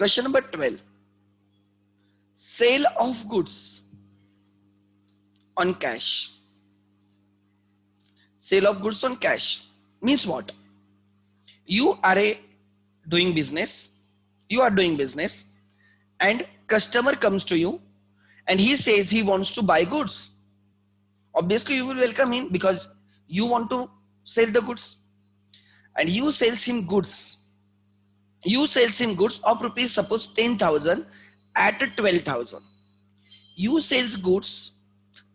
Question number 12, sale of goods on cash. Sale of goods on cash means what? You are doing business. You are doing business, and customer comes to you, and he says he wants to buy goods. Obviously, you will welcome him because you want to sell the goods, and you sells him goods. You sells him goods of rupees suppose 10,000 at 12,000. You sells goods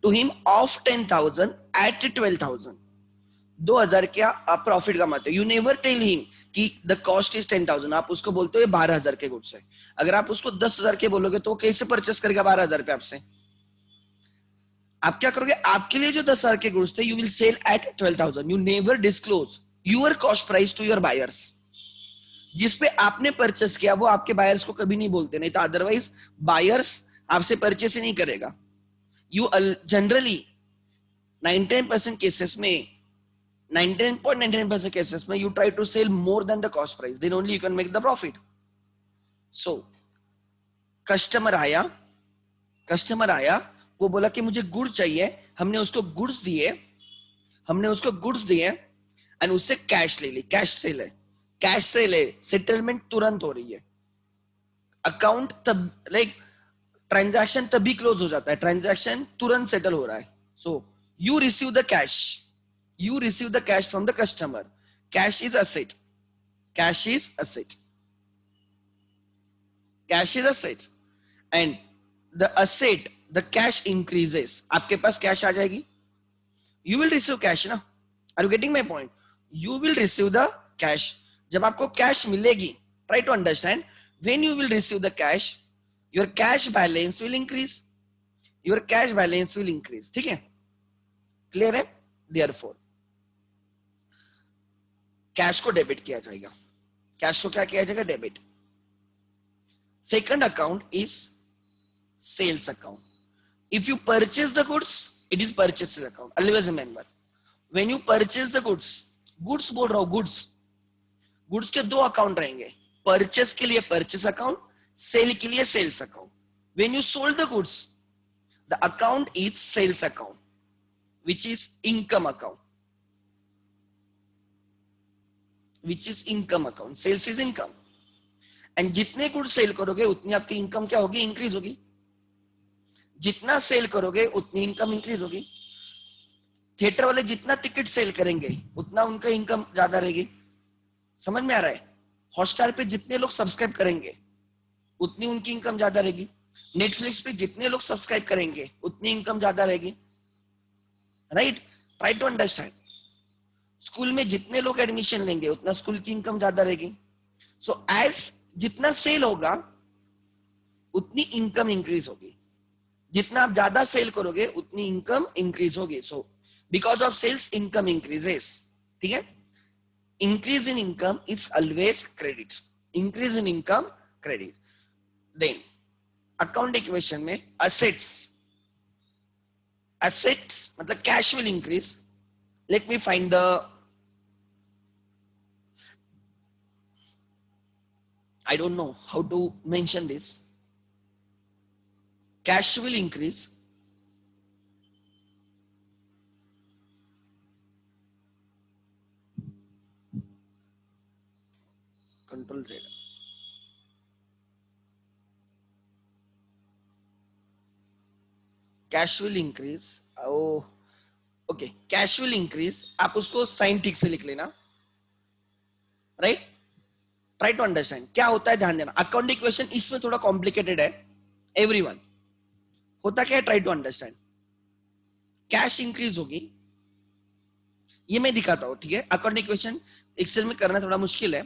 to him of 10,000 at 12,000. 2,000 क्या आप profit कमाते हो. You never tell him कि the cost is 10,000. आप उसको बोलते हो 12,000 के गुड्स है. अगर आप उसको 10,000 के बोलोगे तो कैसे परचेस करेगा 12,000 पे आपसे. आप क्या करोगे, आपके लिए जो 10,000 के गुड्स थे you will sell at 12,000. You never disclose your cost price to your buyers. जिसपे आपने परचेस किया वो आपके बायर्स को कभी नहीं बोलते, नहीं तो अदरवाइज बायर्स आपसे परचेस ही नहीं करेगा. यू जनरली 99% केसेस में 99.99% cases में you try to sell more than the cost price, then only you can make the profit. So customer आया, वो बोला कि मुझे गुड चाहिए. हमने उसको गुड्स दिए एंड उससे कैश ले ली. कैश सेल है, सेटलमेंट तुरंत हो रही है. अकाउंट तब ट्रांजैक्शन तभी क्लोज हो जाता है, ट्रांजैक्शन तुरंत सेटल हो रहा है. So you receive the cash. You receive the cash from the customer. Cash is asset. And the asset, the cash increases. आपके पास कैश आ जाएगी. You will receive cash ना. Are you getting my point? You will receive the cash. जब आपको cash मिलेगी, try to understand. When you will receive the cash, your cash balance will increase. ठीक है? Clear है? Therefore cash को debit किया जाएगा. कैश को क्या किया जाएगा, debit. Second account is sales account. If you purchase the goods it is purchase account. Always remember when you purchase the goods बोल रहा हूं, गुड्स के दो अकाउंट रहेंगे. परचेज के लिए परचेज अकाउंट, सेल के लिए sales account. When you sold the goods the account is sales account which is income account. Which is income account. Sales is income. And जितने गुड सेल करोगे उतनी आपकी income क्या होगी, इंक्रीज होगी. जितना सेल करोगे उतनी इनकम इंक्रीज होगी. थिएटर वाले जितना टिकट सेल करेंगे उतना उनका इनकम ज्यादा रहेगी. समझ में आ रहा है? हॉटस्टार पे जितने लोग सब्सक्राइब करेंगे उतनी उनकी इनकम ज्यादा रहेगी. नेटफ्लिक्स पे जितने लोग सब्सक्राइब करेंगे उतनी इनकम ज्यादा रहेगी. Right? Try to understand. School में जितने लोग एडमिशन लेंगे उतना स्कूल की इनकम ज्यादा रहेगी. सो एज जितना सेल होगा उतनी इनकम इंक्रीज होगी. जितना आप ज्यादा सेल करोगे उतनी इनकम इंक्रीज होगी. So because of sales income increases. ठीक है? Increase in income is always credit. Increase in income credit. Then account equation में असेट्स मतलब cash will increase. Let me find I don't know how to mention this. Cash will increase. Control Z. Cash will increase. Oh. Okay, cash will increase. आप उसको sign ठीक से लिख लेना. Right? Try to understand क्या होता है, ध्यान देना. अकाउंट इक्वेशन इसमें थोड़ा कॉम्प्लिकेटेड है. एवरीवन होता क्या है, try to understand. Cash increase होगी, ये मैं दिखाता हूं. ठीक है? अकाउंट इक्वेशन एक्सेल में करना थोड़ा मुश्किल है.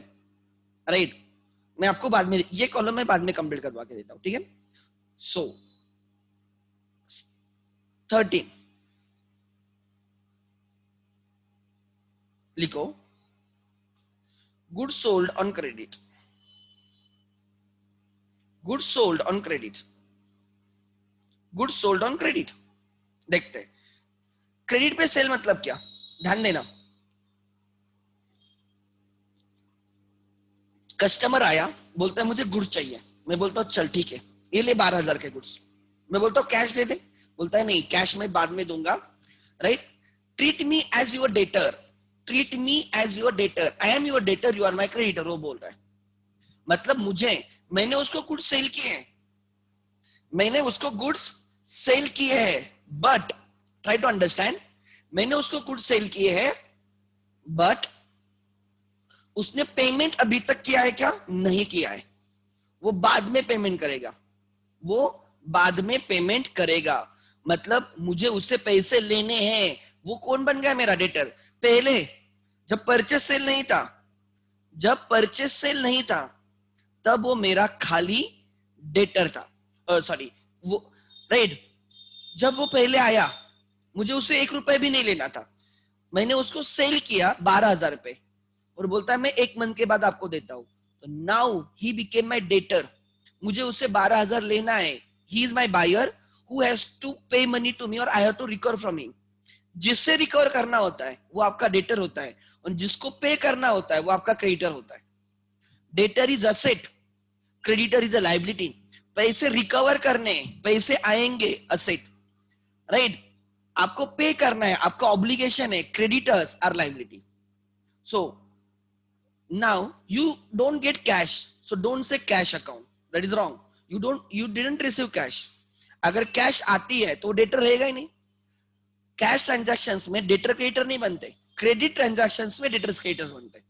राइट? मैं आपको बाद में ये कॉलम में बाद में कंप्लीट करवा के देता हूं. ठीक है? सो 13 लिखो, goods sold on credit. Goods sold on credit. Goods sold on credit. देखते हैं क्रेडिट पे सेल मतलब क्या. ध्यान देना. कस्टमर आया, बोलता है मुझे गुड्स चाहिए. मैं बोलता हूँ चल ठीक है, ये ले 12,000 के गुड्स। मैं बोलता हूँ कैश दे दे, बोलता है नहीं कैश मैं बाद में दूंगा, right. Treat me as your debtor, treat me as your debtor, I am your debtor, you are my creditor, वो बोल रहा है। मतलब मैंने उसको गुड्स सेल किए हैं, मैंने उसको गुड्स सेल किए हैं, बट ट्राई टू अंडरस्टैंड, मैंने उसको गुड्स सेल किए हैं बट उसने पेमेंट अभी तक किया है क्या? नहीं किया है, वो बाद में पेमेंट करेगा, वो बाद में पेमेंट करेगा। मतलब मुझे उससे पैसे लेने हैं। वो कौन बन गया मेरा डेटर? पहले जब परचेस सेल नहीं था, जब परचेस सेल नहीं था तब वो मेरा खाली डेटर था, सॉरी वो, राइट। जब वो पहले आया मुझे उससे 1 रुपए भी नहीं लेना था, मैंने उसको सेल किया 12,000 पे और बोलता है मैं 1 मंथ के बाद आपको देता हूं, तो now he became my debtor, मुझे उससे 12,000 लेना है, he is my buyer who has to pay money to me और I have to recover from him. जिससे रिकवर करना होता है वो आपका डेटर होता है और जिसको पे करना होता है वो आपका क्रेडिटर होता है। Debtor is asset, creditor is a liability. पैसे रिकवर करने, पैसे आएंगे असेट, राइट। आपको पे करना है, आपका ऑब्लिगेशन है, creditors are liability. So now you don't get cash, so don't say cash account, that is wrong. You didn't receive cash. अगर कैश आती है तो डेटर रहेगा ही नहीं। कैश ट्रांजैक्शंस में डेटर क्रेडिटर नहीं बनते, क्रेडिट ट्रांजैक्शंस में डेटर्स क्रेडिटर्स बनते,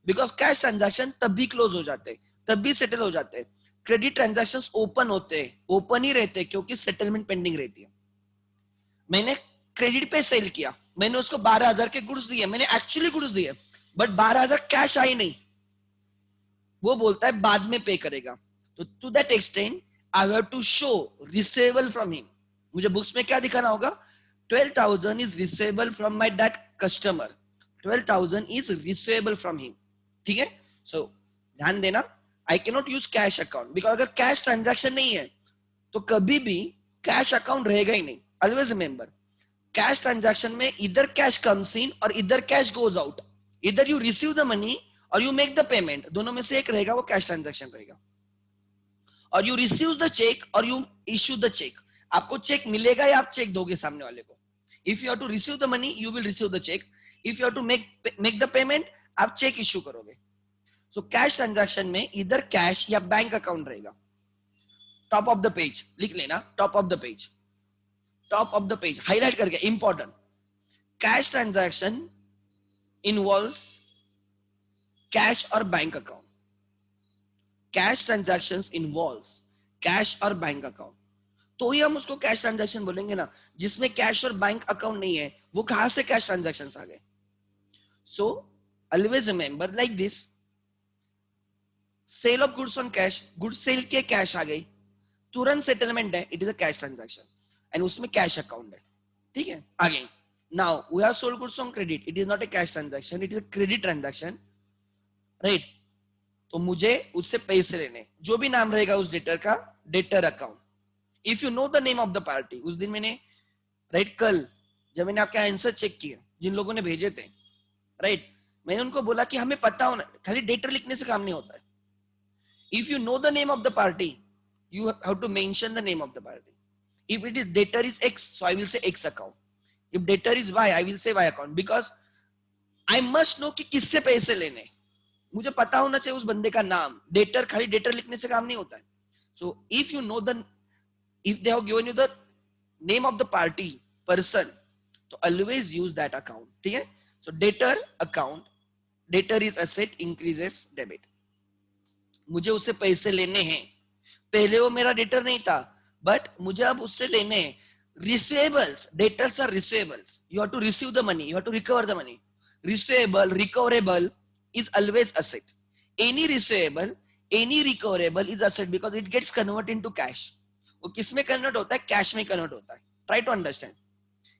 बिकॉज कैश ट्रांजैक्शन तब भी क्लोज हो जाते, तब भी सेटल हो जाते। क्रेडिट ट्रांजैक्शंस ओपन होते, ओपन ही रहते क्योंकि सेटलमेंट पेंडिंग रहती है। मैंने क्रेडिट पे सेल किया, मैंने उसको 12,000 के गुड्स दिए, मैंने एक्चुअली गुड्स दिए, बट 12,000 कैश आई नहीं, वो बोलता है बाद में पे करेगा। तो to that extent I have to show receivable from him. मुझे बुक्स में क्या दिखाना होगा? 12,000 is receivable from my that customer, 12,000 is receivable from him. ठीक है, सो ध्यान देना, I can not use cash account, because अगर कैश ट्रांजैक्शन नहीं है तो कभी भी कैश अकाउंट रहेगा ही नहीं। ऑलवेज रिमेंबर, कैश ट्रांजैक्शन में इधर कैश कम्स इन और इधर कैश गोज आउट, इधर यू रिसीव द मनी और यू मेक द पेमेंट, दोनों में से एक रहेगा वो कैश ट्रांजैक्शन रहेगा। और यू रिसीव द चेक और यू इश्यू द चेक, आपको चेक मिलेगा या आप चेक दोगे सामने वाले को। If you have to receive the money you will receive the cheque, if you have to make the payment आप चेक इश्यू करोगे। सो कैश ट्रांजैक्शन में इधर कैश या बैंक अकाउंट रहेगा। टॉप ऑफ द पेज लिख लेना, top of the page, top of the page highlight करके, important. Cash transaction involves cash और bank account, cash transactions involves cash और बैंक अकाउंट, तो ही हम उसको कैश ट्रांजैक्शन बोलेंगे ना। जिसमें कैश और बैंक अकाउंट नहीं है वो कहां से कैश ट्रांजैक्शंस आ गए? So always remember like this, sale of goods on cash, goods sale के कैश आ गई, तुरंत सेटलमेंट है, it is a cash transaction and उसमें कैश अकाउंट है। ठीक है, आगे now we have sold goods on credit, it is not a cash transaction, it is a credit transaction, right. तो मुझे उससे पैसे लेने, जो भी नाम रहेगा उस डेटर का, debtor account. If you know the name of the party, उस दिन मैंने, राइट, कल जब मैंने आपके आंसर चेक किए जिन लोगों ने भेजे थे, राइट, मैंने उनको बोला कि हमें पता होना, खाली डेटर लिखने से काम नहीं होता है। If you know the name of the party you have to mention the name of the party. If it is debtor is X, so I will say X account. If debtor is Y, I will say Y account, because I must know कि किससे पैसे लेने, मुझे पता होना चाहिए उस बंदे का नाम। डेटर खाली डेटर लिखने से काम नहीं होता है। So if you know the, if they have given you the name of the party person, तो always use that account. ठीक है, so debtor account, debtor is asset increases debit, मुझे उससे पैसे लेने हैं, पहले वो मेरा डेटर नहीं था बट मुझे अब उससे लेने हैं। Receivables, debtors are receivables, you have to receive the money, you have to recover the money. Receivable, recoverable is always asset, any receivable, any recoverable is asset, because it gets convert into cash. वो किस में convert होता है? Cash में convert होता है। Try to understand,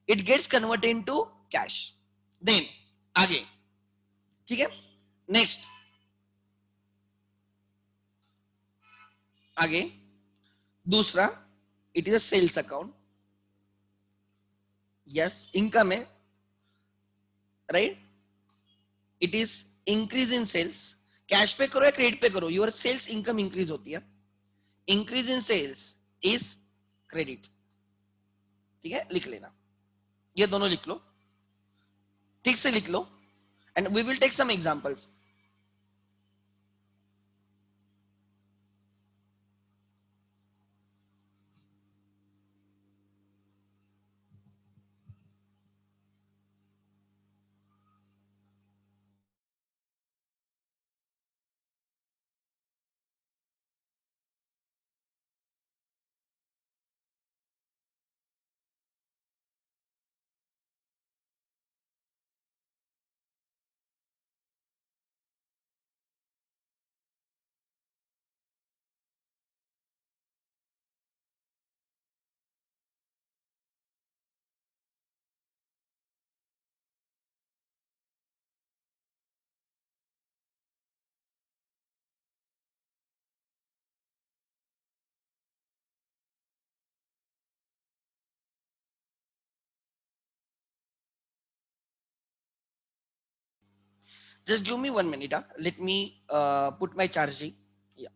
it gets convert into cash. Then आगे, ठीक है, नेक्स्ट आगे दूसरा, it is a sales account. Yes, income है, right, it is increase in sales. Cash pay करो या क्रेडिट पे करो, योर सेल्स इनकम इंक्रीज होती है। Increase in sales is credit. ठीक है, लिख लेना, ये दोनों लिख लो, ठीक से लिख लो, and we will take some examples. Just give me 1 minute. Let me put my charging. Yeah.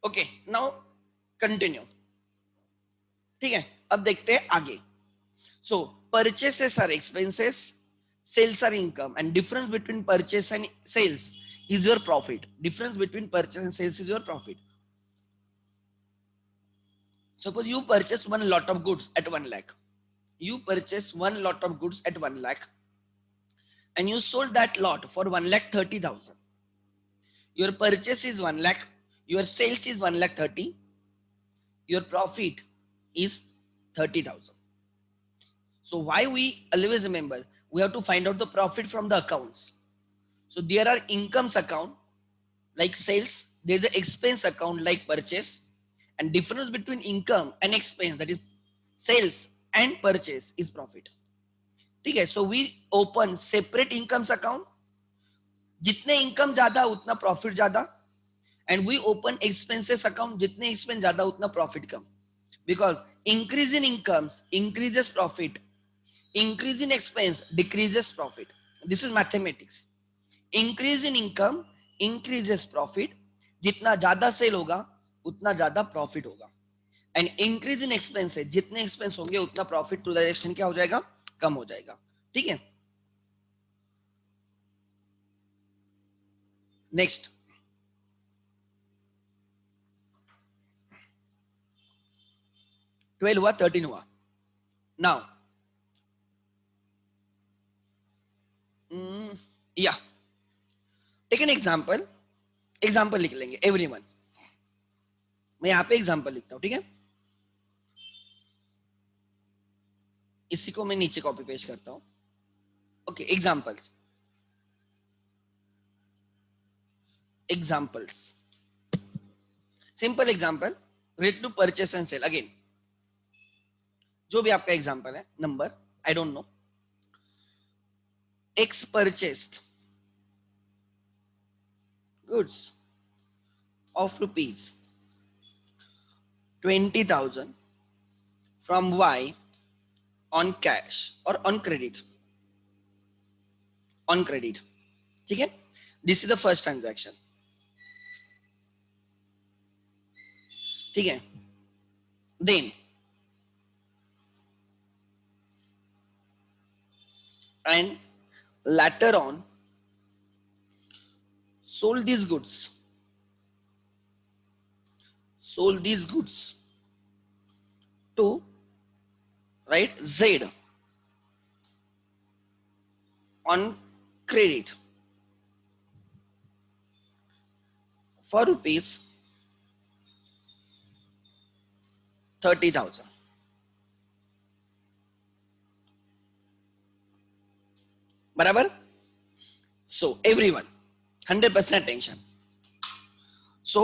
Okay. Now continue. ठीक है, अब देखते हैं आगे. So purchases are expenses, sales are income, and difference between purchase and sales is your profit. Difference between purchase and sales is your profit. Suppose you purchase one lot of goods at 1 lakh. You purchase one lot of goods at 1 lakh and you sold that lot for 1 lakh 30,000. Your purchase is 1 lakh, your sales is 1 lakh 30, your profit is 30,000. So why we always remember, we have to find out the profit from the accounts. So there are incomes account like sales, there's the expense account like purchase, and difference between income and expense, that is sales and purchase, is profit. ठीक है, so we open separate incomes account, जितने income ज्यादा उतना profit ज्यादा, and we open expenses account, जितने expense ज्यादा उतना profit come, because increase in incomes increases profit, increase in expense decreases profit. This is mathematics. Increase in income increases profit, जितना ज्यादा cell होगा उतना ज्यादा प्रॉफिट होगा, एंड इंक्रीज इन एक्सपेंसेस, जितने एक्सपेंस होंगे उतना प्रॉफिट टू द एक्सटेंट क्या हो जाएगा, कम हो जाएगा. ठीक है, नेक्स्ट 12 हुआ, 13 हुआ. नाउ या टेक एन एग्जांपल, एग्जांपल लिख लेंगे एवरीवन. मैं यहाँ पे एग्जांपल लिखता हूँ, ठीक है, इसी को मैं नीचे कॉपी पेस्ट करता हूँ. Okay, examples, examples, simple example related to purchase and sale. Again जो भी आपका एग्जांपल है, number I don't know. X purchased goods of rupees 20,000 from Y on cash or on credit. On credit. ठीक है, this is the first transaction, ठीक है. Then and later on sold these goods to, right, Z on credit for rupees 30,000. बराबर. So everyone 100% attention. So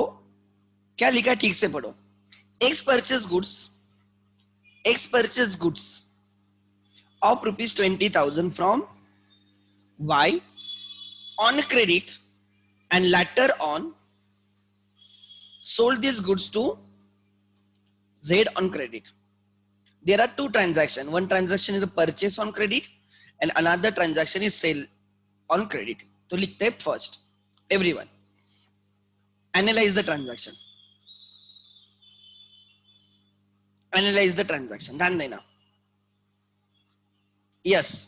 क्या लिखा है ठीक से पढ़ो. X purchase goods of rupees 20,000 from Y on credit and later on sold these goods to Z on credit. There are two transactions. One transaction is the purchase on credit and another transaction is sale on credit. तो लिखते हैं first. Everyone analyze the transaction. Analyze the transaction. ध्यान देना. Yes.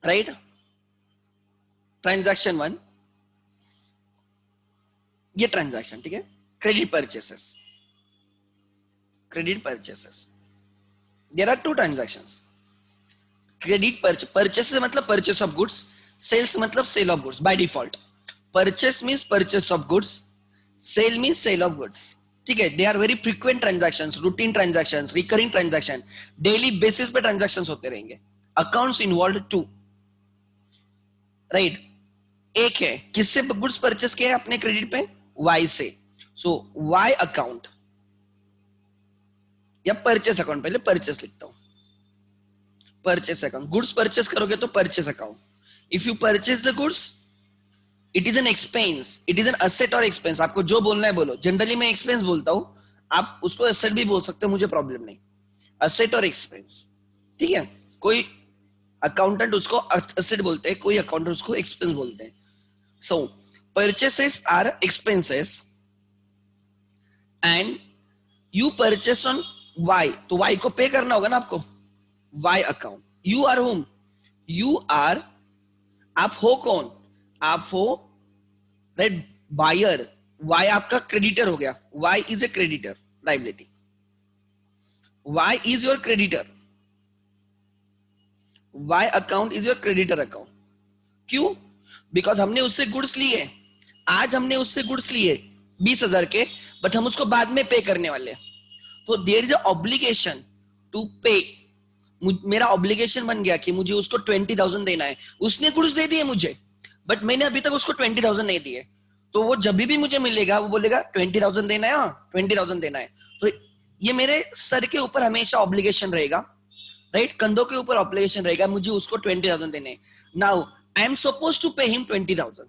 Right? Transaction 1. ये transaction, ठीक है? Credit purchases. There are two transactions. Credit purchase मतलब purchase of goods. Sales मतलब sale of goods by default. Purchase means purchase of goods. Sale means sale of goods. ठीक है. They are very frequent transactions, routine transactions, recurring transaction. Daily basis पे transactions होते रहेंगे. Accounts involved two. Right? एक है किससे goods purchase किया है अपने क्रेडिट पे, वाई से. सो वाई अकाउंट या परचेस अकाउंट, पहले परचेस लिखता हूं. परचेस अकाउंट, गुड्स परचेस करोगे तो purchase account. If you purchase the goods it is an expense, it is an asset और एक्सपेंस. आपको जो बोलना है बोलो. जनरली मैं एक्सपेंस बोलता हूं, आप उसको असेट भी बोल सकते हो, मुझे प्रॉब्लम नहीं. असेट और एक्सपेंस, ठीक है. कोई अकाउंटेंट उसको असेट बोलते हैं, कोई अकाउंटेंट उसको एक्सपेंस बोलते हैं. So purchases are expenses and you purchase on Y, तो Y को पे करना होगा ना आपको. Y account. You are whom? You are, आप हो कौन? आप हो right buyer. Y आपका creditor हो गया. Y is a creditor liability. Y is your creditor. Y account is your creditor account. क्यों? बिकॉज हमने उससे गुड्स लिए. आज हमने उससे गुड्स लिए 20,000 के, बट हम उसको बाद में पे करने वाले. तो there is a obligation to pay. मेरा ऑब्लिगेशन बन गया कि मुझे उसको 20,000 देना है. उसने गुड्स दे दिए मुझे, बट मैंने अभी तक उसको 20,000 नहीं दिए. तो वो जब भी मुझे मिलेगा वो बोलेगा 20,000 देना है. 20,000 देना है. तो ये मेरे सर के ऊपर हमेशा ऑब्लिगेशन रहेगा, राइट. कंधों के ऊपर ऑब्लिगेशन रहेगा, मुझे उसको 20,000 देने. Now I am supposed to pay him 20,000.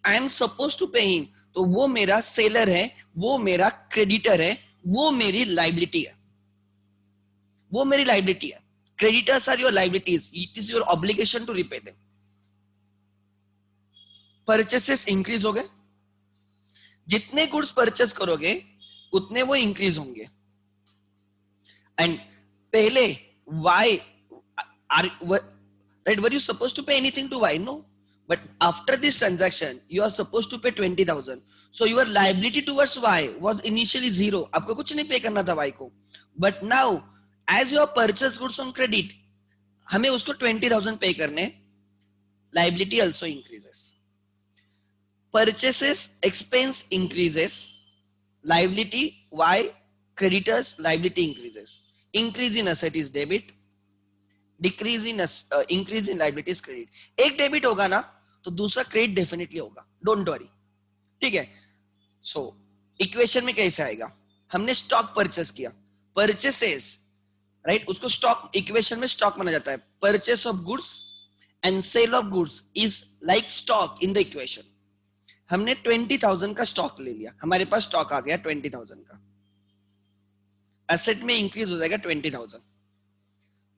I am supposed to pay him. तो वो मेरा सेलर है, वो मेरा क्रेडिटर है, वो मेरी लाइबिलिटी है. वो मेरी लाइबिलिटी है. Creditors are your liabilities. It is your obligation to repay them. Purchases increase हो गए. जितने गुड्स परचेस करोगे उतने वो इंक्रीज होंगे. एंड पहले Y are right, were you supposed to pay anything to Y? No, but after this transaction you are supposed to pay 20,000. So your liability towards Y was initially 0. आपको कुछ नहीं पे करना था Y को, but now as you have purchased goods on credit हमें उसको 20,000 पे करने. liability also increases. Purchases expense increases, liability Y creditors liability increases. Increase in asset is debit, decrease in increase in liabilities credit. एक debit होगा ना तो दूसरा credit definitely होगा. डोंट वरी, ठीक है. सो इक्वेशन में कैसे आएगा? हमने स्टॉक परचेस किया, परचेसेस, राइट. उसको स्टॉक, इक्वेशन में स्टॉक माना जाता है. Purchase of goods and sale of goods is like stock in the equation. हमने 20,000 का स्टॉक ले लिया, हमारे पास स्टॉक आ गया 20,000 का. एसेट में इंक्रीज हो जाएगा 20,000.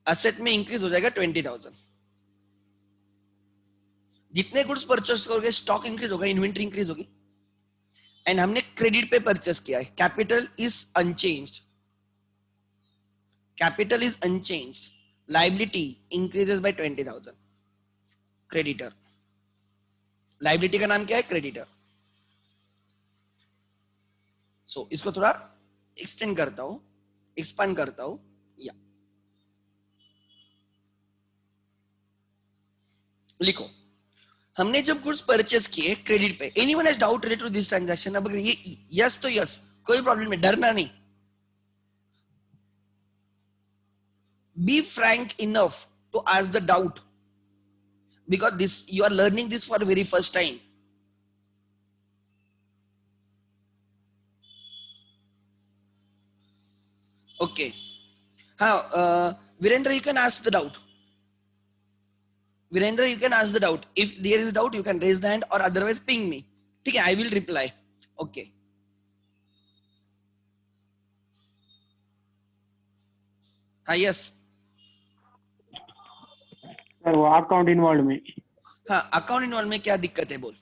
असेट में इंक्रीज हो जाएगा 20,000. जितने गुड्स परचेस करोगे स्टॉक इंक्रीज होगा, इन्वेंटरी इंक्रीज होगी। एंड हमने क्रेडिट पे परचेस किया है, capital is unchanged, capital is unchanged, liability increases by 20,000। Creditor, liability का नाम क्या है? क्रेडिटर। सो इसको थोड़ा एक्सटेंड करता हूं, एक्सपांड करता हूं। या लिखो, हमने जब गुड्स परचेस किए क्रेडिट पे, anyone has doubt related to this transaction? अब अगर ये यस तो यस, कोई प्रॉब्लम नहीं, डरना नहीं। Be frank enough to ask the doubt, because this you are learning this for very first time. Okay, Virendra, you can ask the doubt. Virendra, you can ask the doubt. If there is a doubt, you can raise the hand or otherwise ping me. Okay, I will reply. Okay. हाँ yes. Sir वो account involve में, हाँ, account involve में क्या दिक्कत है बोल?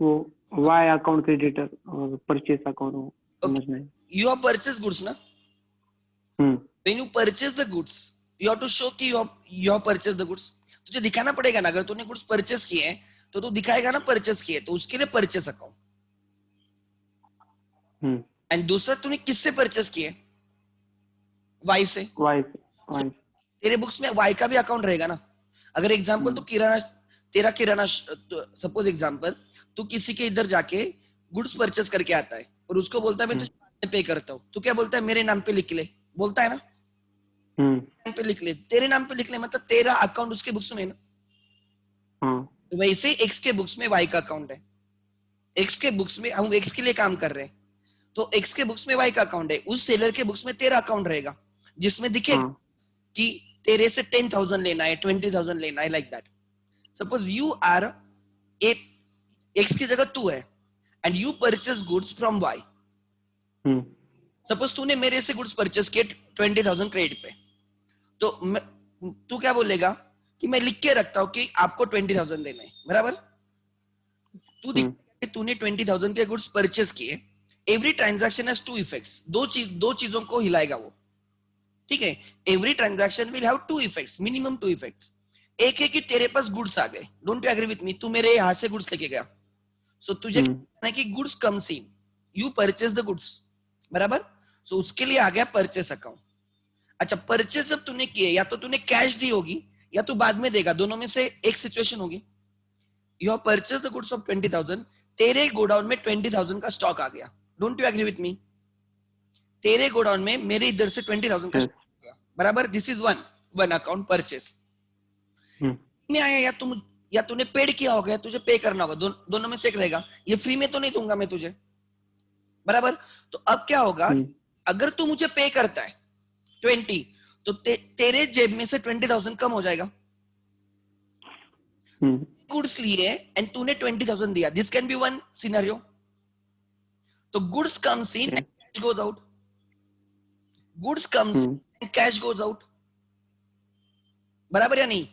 वो वाई अकाउंट क्रेडिटर और परचेस अकाउंट समझना है। You have purchased goods ना? When you purchase the goods, you have to show कि you have purchased the goods. तुझे दिखाना पड़ेगा ना, अगर तूने गुड्स परचेस किए हैं तो तू दिखाएगा ना परचेस किए, तो उसके लिए परचेस अकाउंट। एंड दूसरा, तूने किससे परचेस किए? वाई से। तेरे बुक्स में वाई का भी अकाउंट रहेगा ना। अगर एग्जांपल तो किराना, तेरा किराना, सपोज एग्जांपल तू किसी के इधर जाके गुड्स परचेस करके आता है और उसको बोलता है मैं तुझे पे करता हूँ, तो क्या बोलता है? मेरे नाम पे लिख ले, बोलता है ना। नाम पे लिख ले, तेरे नाम पे लिख ले, मतलब तेरा अकाउंट उसके बुक्स में है ना। तो वैसे एक्स के बुक्स में वाई का अकाउंट है, एक्स के बुक्स में हम एक्स के लिए काम कर रहे हैं, तो एक्स के बुक्स में वाई का अकाउंट है, उस सेलर के बुक्स में तेरा अकाउंट रहेगा जिसमें दिखेगा कि तेरे से 10,000 लेना है, 20,000 लेना है, like that. Suppose you are a, X की जगह तू है and you purchase goods from Y. Suppose तूने मेरे से गुड्स परचेस किए 20,000 क्रेडिट पे, तो तू क्या बोलेगा कि मैं लिख के रखता हूं कि आपको 20,000 देना है, बराबर। तू दिख तूने 20,000 के गुड्स परचेस किए। Every transaction has two effects, दो चीजों को हिलाएगा वो, ठीक है। Every transaction will have two effects, minimum two effects. एक है कि तेरे पास गुड्स आ गए, don't you agree with me? तू मेरे यहां से गुड्स लेके गया, सो तुझे है कि goods comes in, you purchase the goods, बराबर। सो उसके लिए आ गया परचेस अकाउंट। अच्छा, परचेस जब तूने किए, या तो तूने कैश दी होगी या तू बाद में देगा, दोनों में से एक सिचुएशन होगी। You have purchase the goods of 20,000, तेरे गोडाउन में 20,000 का स्टॉक आ गया, don't you agree with me? तेरे गोडाउन में मेरे इधर से 20,000 का स्टॉक आ गया, बराबर। This is one account purchase में आया, या तूने पेड किया होगा, तुझे पे करना होगा, दोनों में से एक रहेगा। ये फ्री में तो नहीं दूंगा मैं तुझे, बराबर। तो अब क्या होगा, अगर तू मुझे पे करता है 20, तो तेरे जेब में से 20,000 कम हो जाएगा। गुड्स लिए एंड तूने 20,000 दिया, this can be one scenario. तो goods comes in and cash goes out, goods comes and cash goes out, बराबर या नहीं?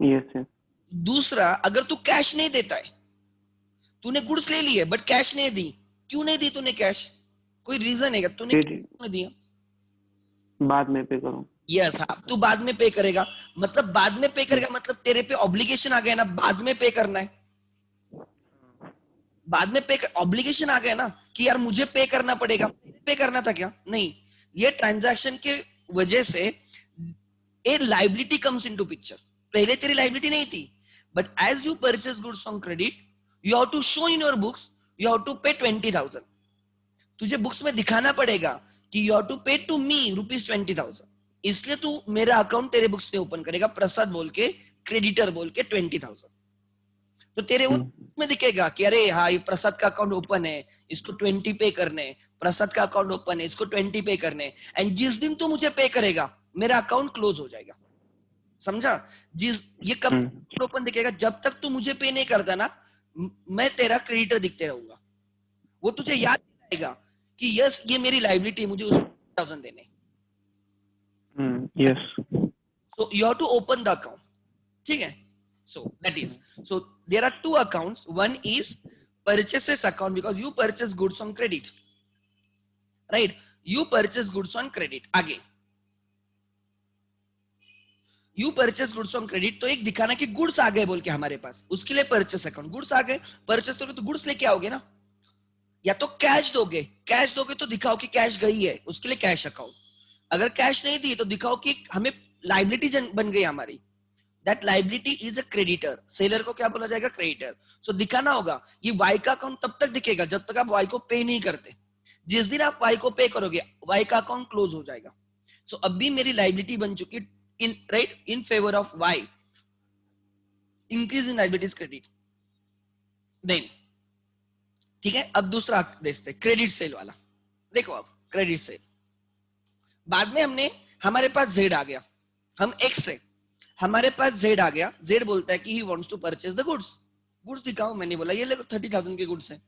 Yes sir. दूसरा, अगर तू कैश नहीं देता है, तूने गुड्स ले लिए बट कैश नहीं दी, क्यों नहीं दी तूने कैश? कोई रीजन है क्या तूने क्यों दिया? बाद में पे करूं। यस, तू बाद में पे करेगा, मतलब बाद में पे करेगा, मतलब तेरे पे ऑब्लिगेशन आ गया ना, बाद में पे करना है। बाद में पे ऑब्लिगेशन आ गया ना कि यार मुझे पे करना पड़ेगा, पे करना था क्या? नहीं, ये ट्रांजैक्शन के वजह से a liability comes into picture. पहले तेरी लाइबिलिटी नहीं थी, but as you purchase goods on credit, you have to show in your books, you have to pay 20,000। तुझे बुक्स में दिखाना पड़ेगा कि you have to pay to me ₹20,000, इसलिए तू मेरा अकाउंट तेरे बुक्स पे ओपन करेगा, प्रसाद बोल के, क्रेडिटर बोल के 20,000। तो तेरे वो में दिखेगा कि अरे हाँ, ये प्रसाद का अकाउंट ओपन है, इसको 20 पे करने, प्रसाद का अकाउंट ओपन है, इसको 20 पे करने। एंड जिस दिन तू मुझे पे करेगा, मेरा अकाउंट क्लोज हो जाएगा, समझा? ये कब ओपन दिखेगा? जब तक तू मुझे पे नहीं करता ना, मैं तेरा क्रेडिटर दिखते रहूंगा। वो तुझे याद दिलाएगा कि यस, ये मेरी लाइबिलिटी, मुझे उसको 20,000 देने। Yes. So you have to open the account. ठीक है. So that is, so there are two accounts. One is purchases account because you purchase goods on credit, right? You purchase goods on credit. आगे you purchase goods on credit, तो एक दिखाना कि goods आ गए बोल के हमारे पास, उसके लिए परचेस अकाउंट. गुड्स आ गए, परचेस करोगे तो गुड्स लेके आओगे ना, या तो कैश दोगे तो दिखाओ कि कैश गई है, उसके लिए कैश अकाउंट. अगर कैश नहीं दी तो दिखाओ कि हमें लाइबिलिटी बन गई हमारी, that liability is a creditor. Seller को क्या बोला जाएगा? क्रेडिटर. सो दिखाना होगा. ये वाई का अकाउंट तब तक दिखेगा जब तक आप वाई को पे नहीं करते. जिस दिन आप वाई को पे करोगे वाई का अकाउंट क्लोज हो जाएगा. सो अभी मेरी लाइबिलिटी बन चुकी in right in favor of y, increase in liabilities credit. then ठीक है. अब दूसरा देखते क्रेडिट सेल वाला. देखो अब क्रेडिट सेल, बाद में हमने हमारे पास z आ गया, हम x से हमारे पास z आ गया. z बोलता है कि he wants to purchase the goods. Goods दिखाओ. मैंने बोला ये देखो 30,000 के गुड्स हैं.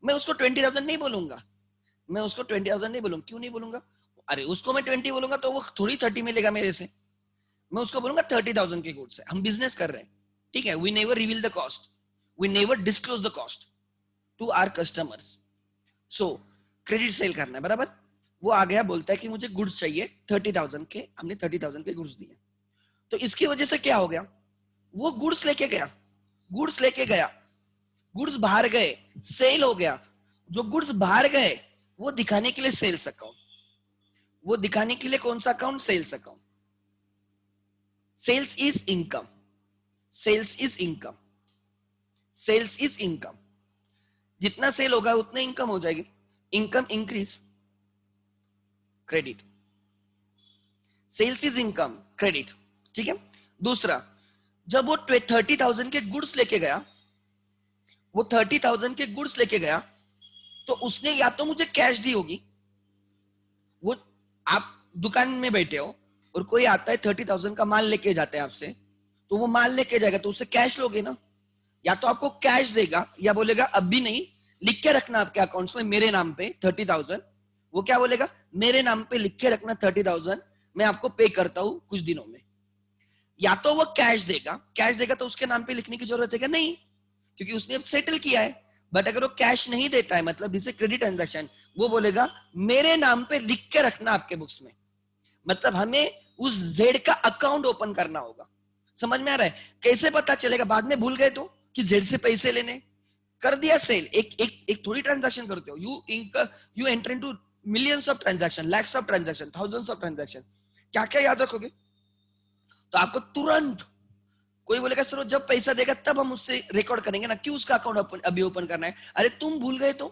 मैं उसको 20,000 नहीं बोलूंगा, मैं उसको 20,000 नहीं बोलूंगा. क्यों नहीं बोलूंगा? अरे उसको मैं 20 बोलूंगा तो वो थोड़ी 30 मिलेगा मेरे से. मैं उसको बोलूंगा 30,000 के गुड्स है. हम बिजनेस कर रहे हैं, ठीक है. We never reveal the cost, we never disclose the cost to our customers. So credit sale करना है, बराबर. वो आ गया, बोलता है कि मुझे गुड्स चाहिए 30,000 के. हमने 30,000 के गुड्स दिए. तो इसकी वजह से क्या हो गया? वो गुड्स लेके गया, गुड्स बाहर गए, सेल हो गया. जो गुड्स बाहर गए वो दिखाने के लिए सेल्स अकाउंट, वो दिखाने के लिए कौन सा account? Sales account. Sales is income, sales is income, sales is income. जितना सेल होगा उतना इनकम हो जाएगी. Income increase, credit. Sales is income, credit. ठीक है. दूसरा, जब वो 30,000 के गुड्स लेके गया, वो 30,000 के गुड्स लेके गया, तो उसने या तो मुझे कैश दी होगी. वो आप दुकान में बैठे हो और कोई आता है 30,000 का माल लेके जाता है आपसे, तो वो माल लेके जाएगा तो उससे कैश लोगे ना. या तो आपको कैश देगा या बोलेगा अभी नहीं, लिख के रखना आपके अकाउंट्स में मेरे नाम पे 30,000. वो क्या बोलेगा? मेरे नाम पे लिख के रखना 30,000, मैं आपको पे करता हूं कुछ दिनों में. या तो वो कैश देगा तो उसके नाम पे लिखने की जरूरत है क्या? नहीं, क्योंकि उसने अब सेटल किया है. बट अगर वो कैश नहीं देता है, मतलब जिसे क्रेडिट ट्रांजैक्शन, वो बोलेगा मेरे नाम पे लिख के रखना आपके बुक्स में. मतलब हमें उस जेड का अकाउंट ओपन करना होगा. समझ में आ रहा है? कैसे पता चलेगा? बाद में भूल गए तो कि जेड से पैसे लेने, कर दिया सेल. एक थोड़ी ट्रांजैक्शन करते हो. You enter into millions of transaction, lakhs of transaction, thousands of transaction. क्या क्या याद रखोगे? तो आपको तुरंत कोई बोलेगा सर जब पैसा देगा तब हम उससे रिकॉर्ड करेंगे ना, क्यों उसका अकाउंट अभी ओपन करना है? अरे तुम भूल गए तो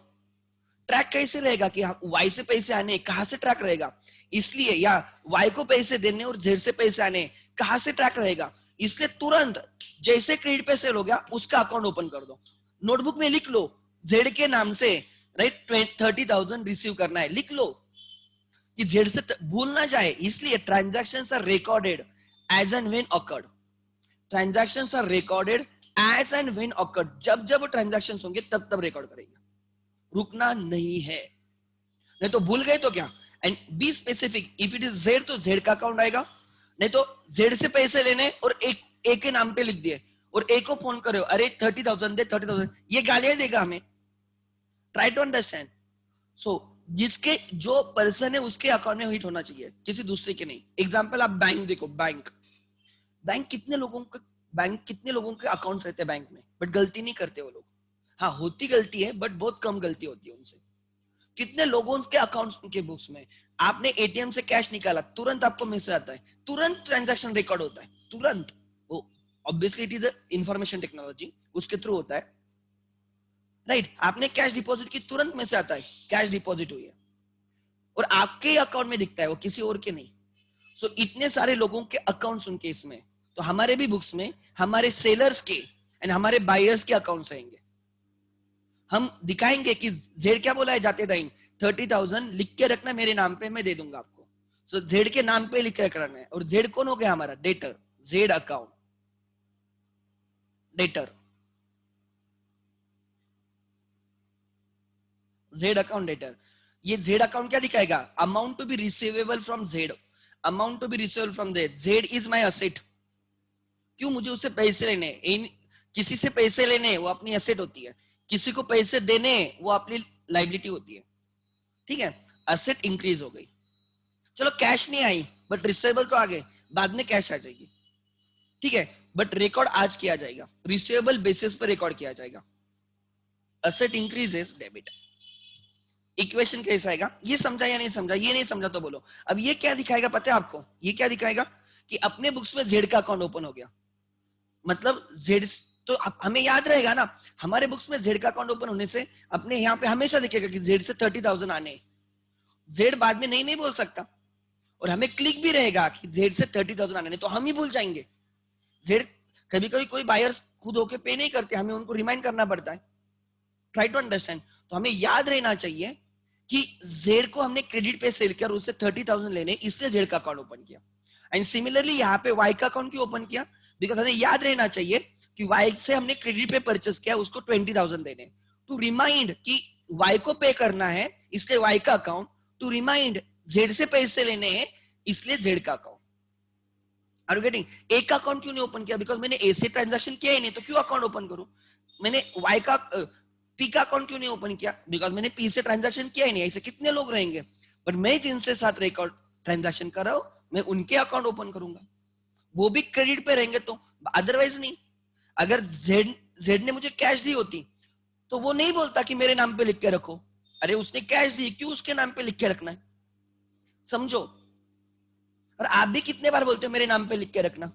ट्रैक कैसे रहेगा कि वाई से पैसे आने, कहां से ट्रैक रहेगा? इसलिए, या वाई को पैसे देने और जेड से पैसे आने, कहां से ट्रैक रहेगा? इसलिए तुरंत जैसे क्रेडिट पे सेल हो गया उसका अकाउंट ओपन कर दो. नोटबुक में लिख लो जेड के नाम से, राइट, 30,000 रिसीव करना है, लिख लो कि जेड से भूल ना जाए. इसलिए transactions are recorded as and when occurred. Transactions are recorded as and when occurred. जब जब ट्रांजैक्शंस होंगे तब तब रिकॉर्ड करेंगे, रुकना नहीं है. नहीं तो भूल गए तो क्या? And be specific. If it is Z तो जेड का अकाउंट आएगा, नहीं तो जेड से पैसे लेने और एक के नाम पे लिख दिए और एक को फोन करे अरे 30,000 दे 30,000, ये गालियां देगा हमें. Try to understand. सो जिसके जो पर्सन है उसके अकाउंट में हिट होना चाहिए, किसी दूसरे के नहीं. एग्जाम्पल आप बैंक देखो. बैंक कितने लोगों के अकाउंट रहते हैं बैंक में, बट गलती नहीं करते वो लोग. हाँ होती गलती है बट बहुत कम गलती होती है उनसे. कितने लोगों के अकाउंट्स के बुक्स में आपने एटीएम से कैश निकाला, तुरंत आपको मैसेज आता है, तुरंत ट्रांजैक्शन रिकॉर्ड होता है, तुरंत. वो obviously it is information technology, उसके थ्रू होता है, राइट. आपने कैश डिपॉजिट की, तुरंत मैसेज आता है कैश डिपॉजिट हुई है, और आपके अकाउंट में दिखता है, वो किसी और के नहीं. सो इतने सारे लोगों के अकाउंट्स उनके इसमें, तो हमारे भी बुक्स में हमारे सेलर्स के एंड हमारे बायर्स के अकाउंट्स रहेंगे. हम दिखाएंगे कि जेड क्या बोला है जाते टाइम, 30,000 लिख के रखना मेरे नाम पे, मैं दे दूंगा आपको. सो जेड के नाम पे लिख के रखना है. और जेड कौन हो गया? हमारा debtor. Z account, debtor, Z account debtor. ये जेड अकाउंट क्या दिखाएगा? Amount to be receivable from Z, amount to be receivable from Z. Z is my asset. क्यों मुझे उससे पैसे लेने हैं? किसी से पैसे लेने हैं, वो अपनी एसेट होती है, किसी को पैसे देने हैं, वो अपनी लाइबिलिटी होती है। ठीक है, एसेट इंक्रीज हो गई, चलो कैश नहीं आई बट रिसीवेबल तो आ गए, बाद में कैश आ जाएगी। ठीक है, बट रिकॉर्ड आज किया जाएगा, रिसीवेबल बेसिस पर रिकॉर्ड किया जाएगा। Asset increases, debit. इक्वेशन कैसा आएगा, ये समझा या नहीं समझा? ये नहीं समझा तो बोलो। अब ये क्या दिखाएगा पता है आपको? ये क्या दिखाएगा कि अपने बुक्स में जेड का अकाउंट ओपन हो गया, मतलब जेड, तो हमें याद रहेगा ना, हमारे बुक्स में जेड का अकाउंट ओपन होने से अपने यहाँ पे हमेशा दिखेगा कि जेड से 30,000 आने। जेड बाद में नहीं नहीं बोल सकता, और हमें क्लिक भी रहेगा कि जेड से 30,000 आने, नहीं तो हम ही भूल जाएंगे। जेड कभी कभी कोई बायर्स खुद होके पे नहीं करते, हमें उनको रिमाइंड करना पड़ता है। Try to understand. तो हमें याद रहना चाहिए कि जेड को हमने क्रेडिट पे सेल किया और उससे 30,000 लेने, इसलिए जेड का अकाउंट ओपन किया। एंड सिमिलरली यहाँ पे वाई का अकाउंट क्यों ओपन किया? बिकॉज हमें याद रहना चाहिए कि वाई से हमने क्रेडिट पे परचेस किया, उसको 20,000 देने, टू रिमाइंड कि वाई को पे करना है, इसलिए वाई का अकाउंट, टू रिमाइंड जेड से पैसे लेने हैं, इसलिए जेड का account. Are you getting? A का अकाउंट क्यों नहीं ओपन किया? बिकॉज मैंने ए से ट्रांजैक्शन किया ही नहीं, तो क्यों अकाउंट ओपन करूं? मैंने वाई का पी का अकाउंट क्यों नहीं ओपन किया? बिकॉज मैंने पी से ट्रांजैक्शन किया ही नहीं। ऐसे कितने लोग रहेंगे, बट मैं जिनसे साथ रिकॉर्ड ट्रांजैक्शन कर रहा हूं, मैं उनके अकाउंट ओपन करूंगा, वो भी क्रेडिट पे रहेंगे, तो अदरवाइज नहीं। अगर जेड जेड ने मुझे कैश दी होती तो वो नहीं बोलता कि मेरे नाम पे लिख के रखो। अरे उसने कैश दी, क्यों उसके नाम पे लिख के रखना है? समझो। और आप भी कितने बार बोलते हो मेरे नाम पे लिख के रखना?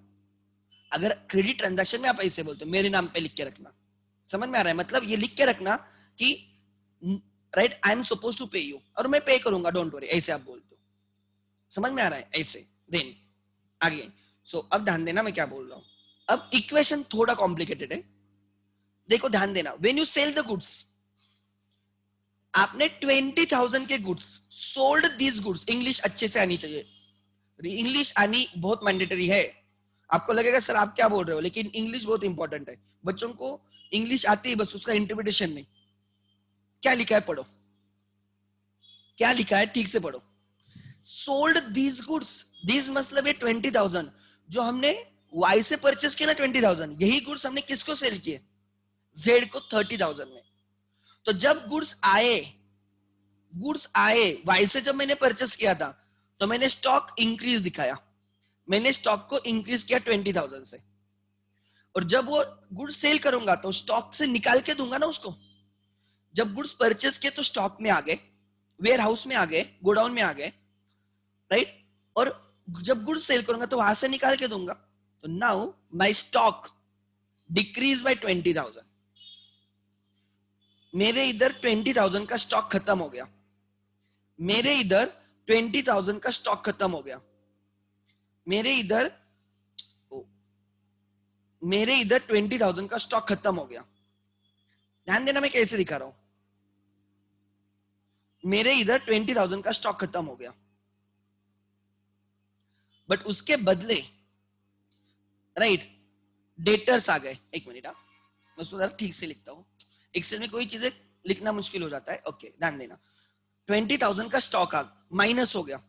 अगर क्रेडिट ट्रांजैक्शन में आप ऐसे बोलते हो मेरे नाम पे लिख के रखना, समझ में आ रहा है? मतलब ये लिख के रखना कि right, I am suppose to pay you, और मैं पे करूंगा, डोंट वरी, ऐसे आप बोलते हो। समझ में आ रहा है? ऐसे। देन आगे। सो अब ध्यान देना मैं क्या बोल रहा हूं। अब इक्वेशन थोड़ा कॉम्प्लिकेटेड है, देखो ध्यान देना। When you sell the goods, आपने 20,000 के goods sold, these goods, English अच्छे से आनी चाहिए, इंग्लिश आनी बहुत मैंडेटरी है। आपको लगेगा सर आप क्या बोल रहे हो, लेकिन इंग्लिश बहुत इंपॉर्टेंट है। बच्चों को इंग्लिश आती है, बस उसका इंटरप्रिटेशन नहीं। क्या लिखा है पढ़ो, क्या लिखा है ठीक से पढ़ो। सोल्ड दीज गुड्स, दीज मतलब है 20,000, जो हमने वाई से परचेस किया ना 20,000, यही गुड्स हमने किसको सेल किए? जेड को 30,000 में। तो जब गुड्स आए वाई से, जब मैंने परचेस किया था, तो मैंने स्टॉक इंक्रीज दिखाया, मैंने स्टॉक को इंक्रीज किया 20,000 से। और जब वो गुड्स सेल करूंगा तो स्टॉक से निकाल के दूंगा ना उसको। जब गुड्स परचेस किए तो स्टॉक में आ गए, वेयर हाउस में आ गए, गोडाउन में आ गए, राइट। और जब गुड्स सेल करूंगा तो वहां से निकाल के दूंगा, तो now my stock decrease by 20,000। मेरे इधर 20,000 का स्टॉक खत्म हो गया, मेरे इधर 20,000 का स्टॉक खत्म हो गया, मेरे इधर 20,000 का स्टॉक खत्म हो गया। ध्यान देना मैं कैसे दिखा रहा हूं। मेरे इधर 20,000 का स्टॉक खत्म हो गया, बट उसके बदले राइट डेटर्स आ गए। एक मिनट, मैं उसको जरा ठीक से लिखता हूं, एक्सेल में कोई चीजें लिखना मुश्किल हो जाता है। ओके, ध्यान देना। 20,000 का स्टॉक आ माइनस हो गया,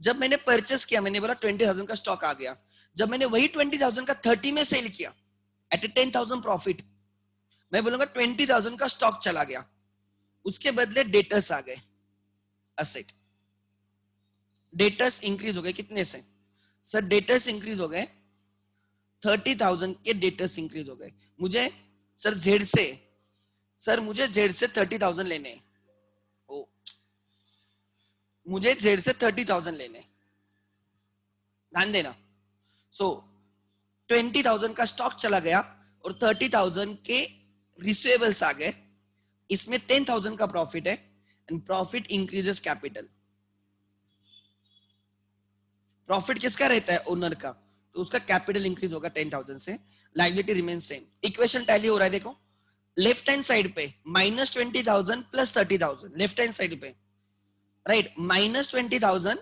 जब मैंने परचेस किया मैंने बोला 20,000 का स्टॉक आ गया, जब मैंने वही 20,000 का 30 में सेल किया एट 10,000 प्रॉफिट, मैं बोलूंगा 20,000 का स्टॉक चला गया, उसके बदले डेटर्स आ गए, असेट। डेटर्स इंक्रीज हो गए कितने से? सर डेटर्स इंक्रीज हो गए 30,000 के, डेटर्स इंक्रीज हो गए। मुझे सर जेड से, सर मुझे जेड से 30,000 लेने हैं, ओ मुझे जेड से 30,000 लेने, ध्यान देना। सो 20,000 का स्टॉक चला गया और 30,000 के रिसीवेबल्स आ गए, इसमें 10,000 का प्रॉफिट है, and profit increases capital. Profit किसका रहता है? ओनर का, तो उसका कैपिटल इंक्रीज होगा 10,000 से, liability remain same. Equation tally हो रहा है देखो, लेफ्ट हैंड साइड पे -20,000 प्लस 30,000, लेफ्ट हैंड साइड पे राइट, -20,000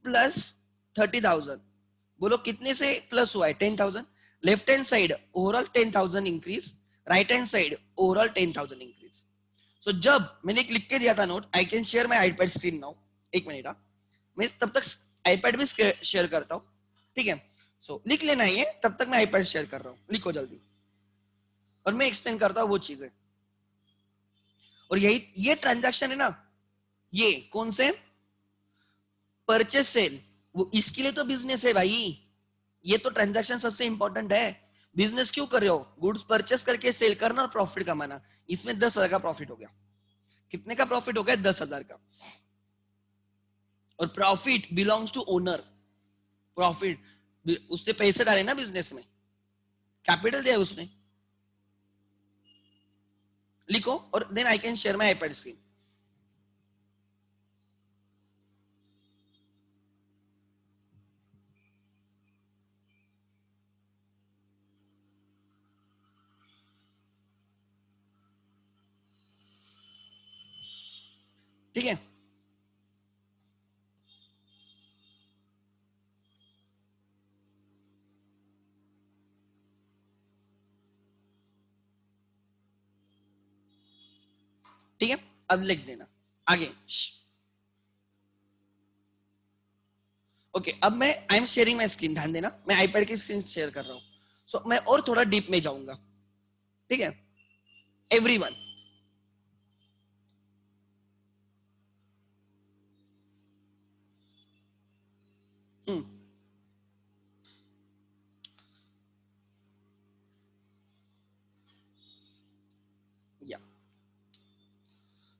प्लस 30,000, बोलो कितने से प्लस हुआ है? 10,000। Left hand side overall 10,000 increase, right hand side overall 10,000 increase. So जब मैंने लिख के दिया था note, I can share my iPad screen now. एक मिनट, मैं तब तक आईपैड भी शेयर करता हूँ, ठीक है। लिख लेना ये, तब तक मैं आईपैड शेयर कर रहा हूं, लिखो जल्दी और मैं एक्सप्लेन करता हूं वो चीजें। और यही ये ट्रांजैक्शन है ना, ये कौन से परचेस सेल, वो इसके लिए तो बिजनेस है भाई। ये तो ट्रांजैक्शन सबसे इंपॉर्टेंट है। बिजनेस क्यों कर रहे हो? गुड्स परचेस करके सेल करना और प्रॉफिट कमाना। इसमें 10,000 का प्रॉफिट हो गया। कितने का प्रॉफिट हो गया? 10,000 का। और profit belongs to owner. Profit उसने पैसे डाले ना बिजनेस में, कैपिटल दिया उसने। लिखो और then I can share my iPad screen. ठीक है, ठीक है, अब लिख देना आगे। ओके, अब मैं I am sharing my screen, ध्यान देना मैं आईपैड की स्क्रीन शेयर कर रहा हूं। सो मैं और थोड़ा डीप में जाऊंगा। ठीक है, एवरीवन, या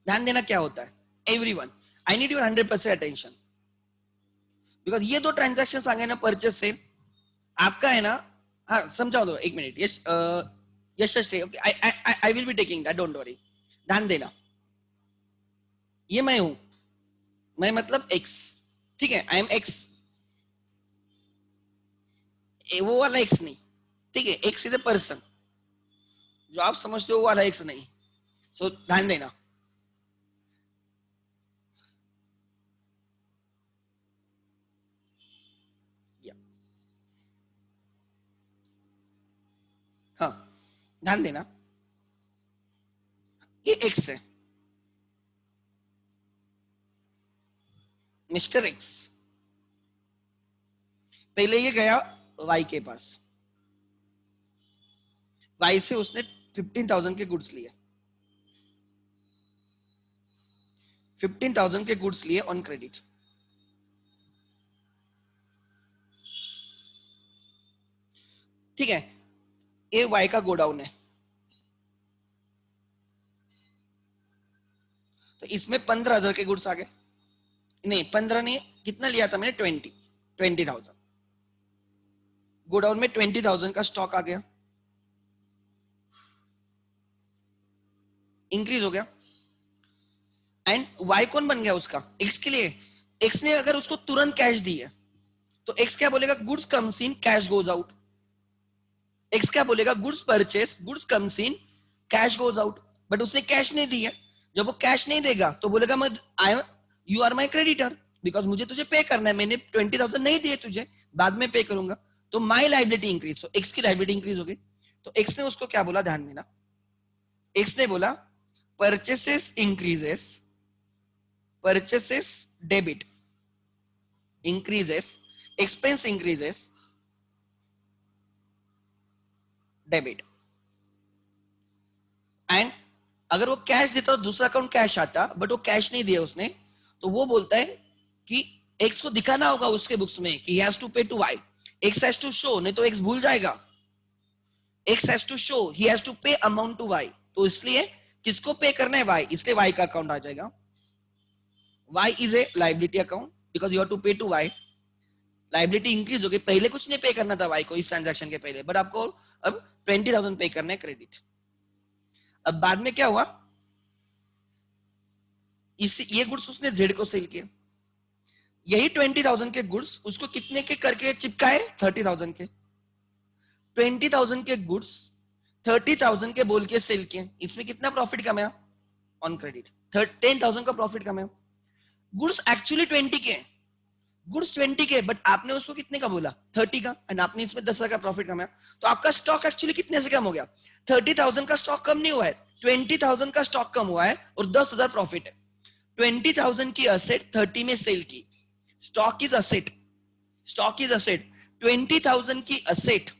ध्यान देना क्या होता है। Everyone, I need your 100% attention, because ये दो ट्रांजेक्शन आ गए ना, परचेस सेल आपका है ना। हाँ समझाओ दो, एक minute. Yes Yashasvi, okay, I will be taking that, don't worry. ध्यान देना, ये मैं हूं, मैं मतलब एक्स। ठीक है, आई एम एक्स, वो वाला एक्स नहीं। ठीक है, एक्स इज ए पर्सन, जो आप समझते हो वो वाला एक्स नहीं। सो ध्यान देना। या हाँ, ध्यान देना, ये एक्स है, मिस्टर एक्स। पहले ये गया वाई के पास, वाई से उसने 15,000 के गुड्स लिए, 15,000 के गुड्स लिए ऑन क्रेडिट। ठीक है, ये वाई का गोडाउन है, तो इसमें 15,000 के गुड्स आ गए। नहीं 15 नहीं, कितना लिया था मैंने? 20,000। गोडाउन में 20,000 का स्टॉक आ गया, इंक्रीज हो गया। एंड वाई कौन बन गया उसका? एक्स के लिए। एक्स ने अगर उसको तुरंत कैश दी है तो एक्स क्या बोलेगा? Goods comes in, cash goes out. X क्या बोलेगा? Goods purchase, goods comes in, cash goes out. But उसने कैश नहीं दी है। जब वो कैश नहीं देगा तो बोलेगा मैं I you are my creditor, because मुझे तुझे पे करना है, मैंने 20,000 नहीं दिए तुझे, बाद में पे करूंगा। तो माई लाइबिलिटी इंक्रीज, एक्स की लाइबिलिटी इंक्रीज हो गई। तो एक्स ने उसको क्या बोला? ध्यान देना, एक्स ने बोला purchases increases, purchases debit increases, expense increases, debit. And अगर वो कैश देता तो दूसरा अकाउंट कैश आता, बट वो कैश नहीं दिया उसने, तो वो बोलता है कि एक्स को दिखाना होगा उसके बुक्स में कि he has to pay to y, X has to show, नहीं तो एक्स भूल जाएगा। X has to show he has to pay amount to y, तो इसलिए किसको पे करना है? y, इसलिए y का अकाउंट आ जाएगा। y is a liability account because you have to pay to y, liability increase हो गई। पहले कुछ नहीं पे करना था वाई को इस ट्रांजैक्शन के पहले, बट आपको अब 20,000 पे करना है क्रेडिट। अब बाद में क्या हुआ? ये गुड्स उसने जेड को सेल किया, यही 20,000 के गुड्स उसको कितने के करके चिपकाए? 30,000 के। 20,000 के गुड्स 30,000 के बोल के सेल किए, इसमें कितना प्रॉफिट कमाया ऑन क्रेडिट? 10,000 का प्रॉफिट कमाया। गुड्स एक्चुअली 20 के, गुड्स 20 के, बट आपने उसको कितने का बोला? 30 का, एंड आपने इसमें 10,000 का प्रॉफिट कमाया। तो आपका स्टॉक एक्चुअली कितने से कम हो गया? 30,000 का स्टॉक कम नहीं हुआ है, 20,000 का स्टॉक कम हुआ है और 10,000 प्रॉफिट है। 20,000 की असेट 30 में सेल की, stock is asset, stock is asset. 20,000 की असेट,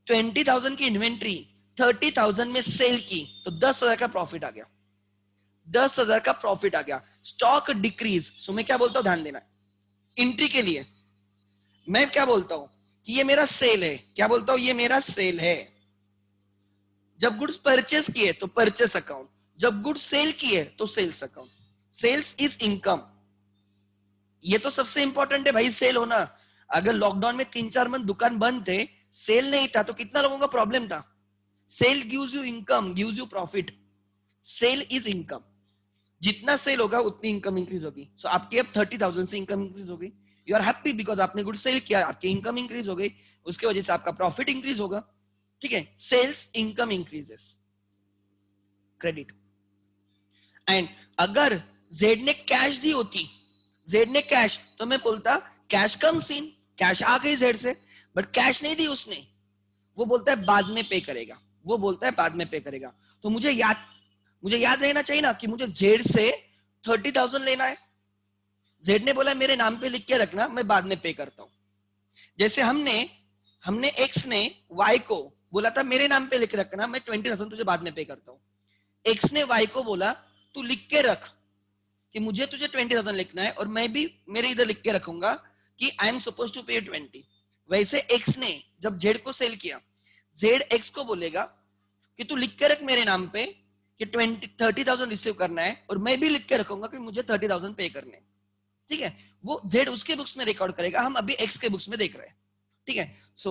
20,000 की इन्वेंट्री, 30,000 में सेल की, तो 10,000 का प्रॉफिट आ गया, 10,000 का प्रॉफिट आ गया। स्टॉक डिक्रीज, सो मैं क्या बोलता हूं, ध्यान देना, एंट्री के लिए मैं क्या बोलता हूं कि ये मेरा सेल है, क्या बोलता हूं, ये मेरा सेल है। जब गुड्स परचेस किए तो परचेस अकाउंट, जब गुड्स सेल किए तो sales account. Sales is income, ये तो सबसे इंपॉर्टेंट है भाई, सेल होना। अगर लॉकडाउन में 3-4 मंथ दुकान बंद थे, सेल नहीं था, तो कितना लोगों का प्रॉब्लम था। Sale gives you income, gives you profit, sale is income. जितना सेल होगा उतनी इनकम इंक्रीज होगी। सो आपकी अब 30,000 से इनकम इंक्रीज हो गई, यू आर हैप्पी बिकॉज आपने गुड सेल किया, आपकी इनकम इंक्रीज हो गई, उसके वजह से आपका प्रॉफिट इंक्रीज होगा। ठीक है, sales income increases, credit. And अगर जेड ने कैश दी होती, जेड ने कैश, तो मैं बोलता कैश कम्स इन, कैश आ गई जेड से, बट कैश नहीं दी उसने, वो बोलता है बाद में पे करेगा, वो बोलता है बाद में पे करेगा। तो मुझे याद रहना चाहिए ना कि मुझे जेड से 30,000 लेना है। जेड ने बोला मेरे नाम पे लिख के रखना, मैं बाद में पे करता हूं। जैसे हमने एक्स ने वाई को बोला था मेरे नाम पे लिख रखना, मैं 20,000 तुझे बाद में पे करता हूं। एक्स ने वाई को बोला तू लिख के रख कि मुझे तुझे 20,000 लिखना है, और मैं भी मेरे इधर लिख के रखूंगा कि आई एम सपोज टू पे 20। वैसे एक्स ने जब जेड को सेल किया, जेड एक्स को बोलेगा कि तू लिख के रख मेरे नाम पे कि 30,000 रिसीव करना है, और मैं भी लिख के रखूंगा कि मुझे 30,000 पे करने हैं। ठीक है, वो जेड उसके बुक्स में रिकॉर्ड करेगा, हम अभी एक्स के बुक्स में देख रहे हैं। ठीक है, सो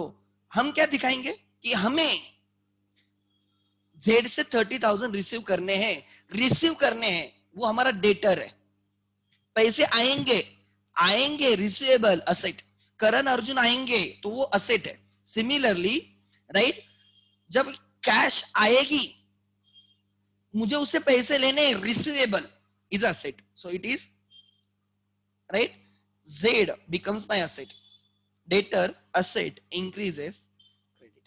हम क्या दिखाएंगे कि हमें जेड से 30,000 रिसीव करने हैं, वो हमारा डेटर है। पैसे आएंगे रिसीवेबल असेट, करण अर्जुन आएंगे तो वो असेट है। सिमिलरली राइट, जब कैश आएगी मुझे उससे पैसे लेने, receivable is asset, so it is right, Z becomes my asset, debtor asset increases credit।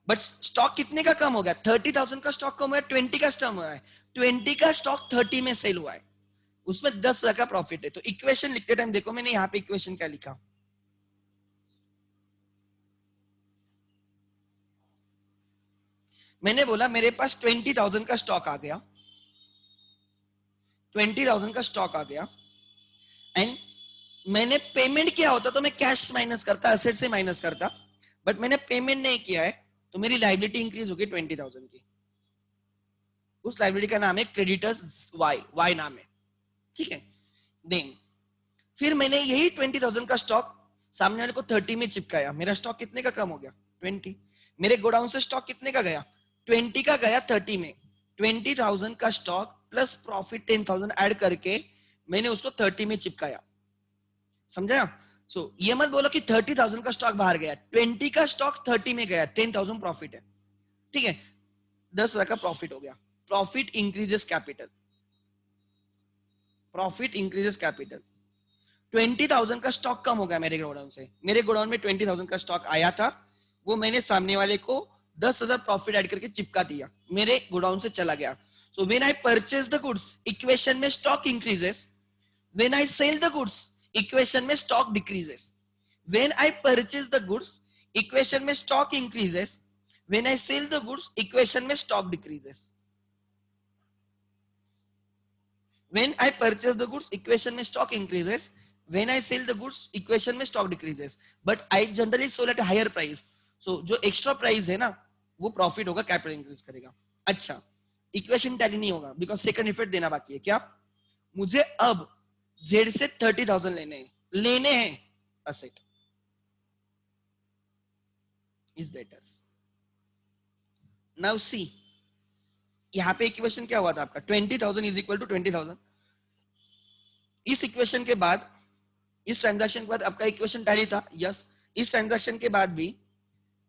But stock कितने का कम हो गया, 30,000 का स्टॉक कम हुआ है, 20 का स्टॉक हुआ है, 20 का स्टॉक 30 में सेल हुआ है, उसमें 10,000 का प्रॉफिट है। तो इक्वेशन लिखते टाइम देखो मैंने यहाँ पे इक्वेशन क्या लिखा, मैंने बोला मेरे पास 20,000 का स्टॉक आ गया, 20,000 का स्टॉक आ गया, एंड मैंने पेमेंट किया होता तो मैं कैश माइनस करता, एसेट से माइनस करता, बट मैंने पेमेंट नहीं किया है, तो मेरी लाइबिलिटी इंक्रीज होगी 20,000 की। उस लाइबिलिटी का नाम है क्रेडिटर्स वाई नाम है। ठीक है, देन फिर मैंने यही 20,000 का स्टॉक सामने वाले को 30 में चिपकाया, मेरा स्टॉक कितने का कम हो गया, 20। मेरे गोडाउन से स्टॉक कितने का गया, 20 का गया 30 में। 20,000 का स्टॉक प्लस प्रॉफिट 10,000 ऐड करके मैंने उसको 30 में चिपकाया, समझा। सो ये मत बोलो कि 30,000 का स्टॉक बाहर गया, 20 का स्टॉक 30 में गया, 10,000 प्रॉफिट है। ठीक है, 10,000 का प्रॉफिट हो गया। Profit increases capital, profit increases capital. 20,000 का स्टॉक कम हो गया मेरे गोडाउन से, मेरे गोडाउन में 20,000 का स्टॉक आया था, वो मैंने सामने वाले को 10,000 प्रॉफिट ऐड करके चिपका दिया, मेरे गोडाउन से चला गया। So when I purchase the goods, equation में stock increases, when I sell the goods, equation में stock decreases. When I purchase the goods, equation में stock increases, when I sell the goods, equation में stock decreases. When I purchase the goods, equation में stock increases. When I sell the goods, equation में stock decreases. But I generally sold at a higher price. So जो extra price है ना, वो profit होगा, capital increase करेगा। अच्छा, equation tally नहीं होगा because second effect देना बाकी है। क्या, मुझे अब Z से 30,000 लेने हैं asset is debtors। Now see, यहाँ पे इक्वेशन क्या हुआ था आपका, 20,000 इज इक्वल टू 20,000। इस इक्वेशन के बाद, इस ट्रांजैक्शन के बाद आपका इक्वेशन टैली था, यस। इस ट्रांजैक्शन के बाद भी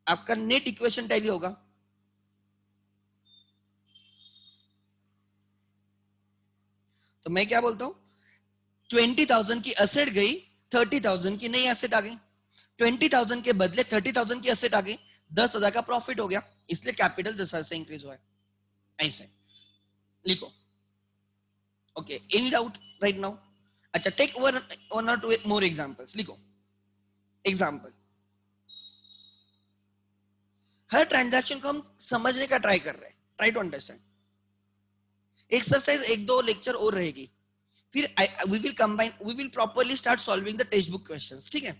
आपका नेट इक्वेशन टैली होगा। तो मैं क्या बोलता हूं, 20,000 की एसेट गई, 30,000 की नई एसेट आ गई, 20,000 के बदले 30,000 की एसेट आ गई, 10,000 का प्रॉफिट हो गया, इसलिए कैपिटल 10,000 से इंक्रीज हुआ है। ऐसे लिखो, okay, any doubt right now. अच्छा, टेक वन और टू मोर एग्जांपल्स, लिखो। एग्जाम्पल, हर ट्रांजैक्शन को हम समझने का ट्राई कर रहे हैं, ट्राई टू अंडरस्टैंड। एक्सरसाइज एक दो लेक्चर और रहेगी, फिर we will combine, we will properly start solving the text book questions, ठीक है।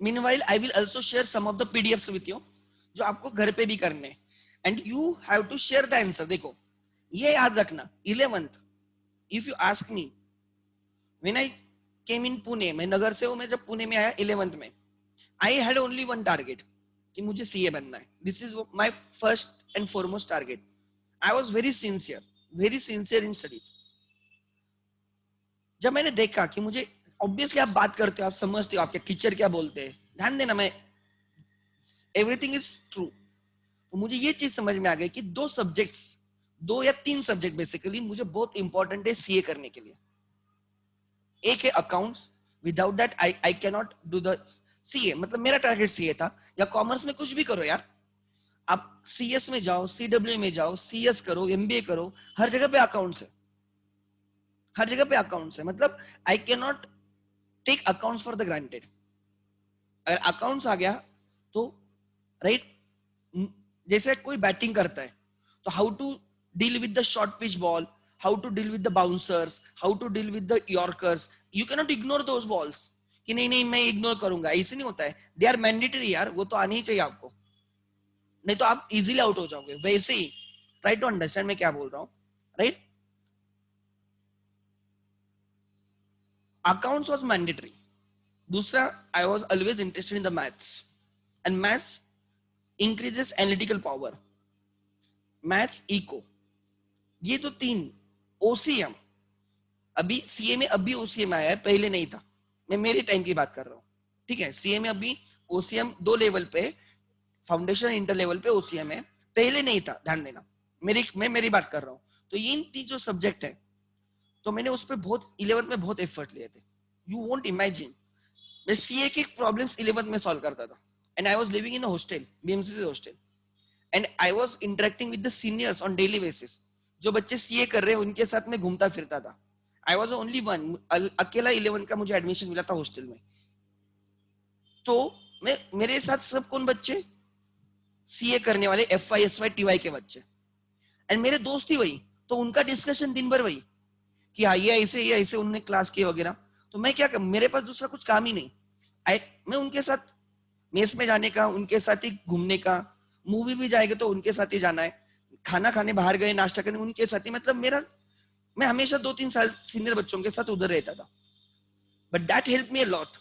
Meanwhile I will also share some of the PDFs with you, जो आपको घर पे भी करने हैं, and you have to share the answer. देखो ये याद रखना, 11th if you ask me, when I came in Pune, मैं नगर से हूं, मैं जब पुणे में आया 11th में, I had only one target कि मुझे सीए बनना है। This is my first and foremost target. I was very sincere in studies. जब मैंने देखा कि मुझे, ऑब्वियसली आप बात करते हो, आप समझते हो आपके टीचर क्या बोलते हैं, ध्यान देना, मैं एवरीथिंग इज ट्रू। तो मुझे ये चीज समझ में आ गई कि दो सब्जेक्ट्स, दो या तीन सब्जेक्ट बेसिकली मुझे बहुत इंपॉर्टेंट है सीए करने के लिए। एक है accounts, without that I can not do the CA. मतलब मेरा टारगेट सीए था, या कॉमर्स में कुछ भी करो यार, आप सीएस में जाओ, सीडब्ल्यू में जाओ, सीएस करो, एमबीए करो, हर जगह पे अकाउंट्स है, हर जगह पे अकाउंट्स है। मतलब I can not take accounts for the granted. अगर अकाउंट्स आ गया तो, राइट, जैसे कोई बैटिंग करता है तो how to deal with the short pitch ball, how to deal with the bouncers, how to deal with the yorkers, you can not ignore those balls कि नहीं नहीं मैं इग्नोर करूंगा, ऐसे नहीं होता है। दे आर मैंडेटरी यार, वो तो आनी ही चाहिए आपको, नहीं तो आप इजीली आउट हो जाओगे। वैसे ही ट्राई टू अंडरस्टैंड मैं क्या बोल रहा हूं, राइट। Accounts was mandatory. दूसरा, I was always interested in the maths, and maths increases analytical power, maths eco, ये तो तीन। ओसीएम, अभी सीए में अभी ओसीएम आया है, पहले नहीं था, मैं मेरे टाइम की बात कर रहा हूँ, ठीक है। सीए में अभी ओसीएम दो लेवल पे, फाउंडेशन इंटर लेवल पे ओसीएम है, पहले नहीं था, ध्यान देना। मैं मेरी बात कर रहा हूँ। तो ये इन तीन जो सब्जेक्ट है, तो मैंने उस पर बहुत 11th में बहुत एफर्ट लिए थे। यू वोंट इमेजिन, मैं सीए की प्रॉब्लम्स 11th में सॉल्व करता था, and I was living in a hostel, BMCC hostel, and I was interacting with the seniors on daily basis. जो बच्चे सीए कर रहे हैं उनके साथ मैं घूमता फिरता था। आई वाज ओनली वन, अकेला 11th का मुझे एडमिशन मिला था हॉस्टल में। तो मैं, मेरे साथ सब कौन बच्चे, सीए करने वाले, F Y S Y T Y के बच्चे, एंड मेरे दोस्त ही वही। तो उनका डिस्कशन दिन भर वही कि हाँ ये ऐसे उन्होंने क्लास किए वगैरह। तो मैं क्या कर, मेरे पास दूसरा कुछ काम ही नहीं। मैं उनके साथ मेस में जाने का, उनके साथ ही घूमने का, मूवी भी जाएगा तो उनके साथ ही जाना है, खाना खाने बाहर गए, नाश्ता करने उनके साथ ही। मतलब मेरा, मैं हमेशा 2-3 साल सीनियर बच्चों के साथ उधर रहता था, but that help me a lot.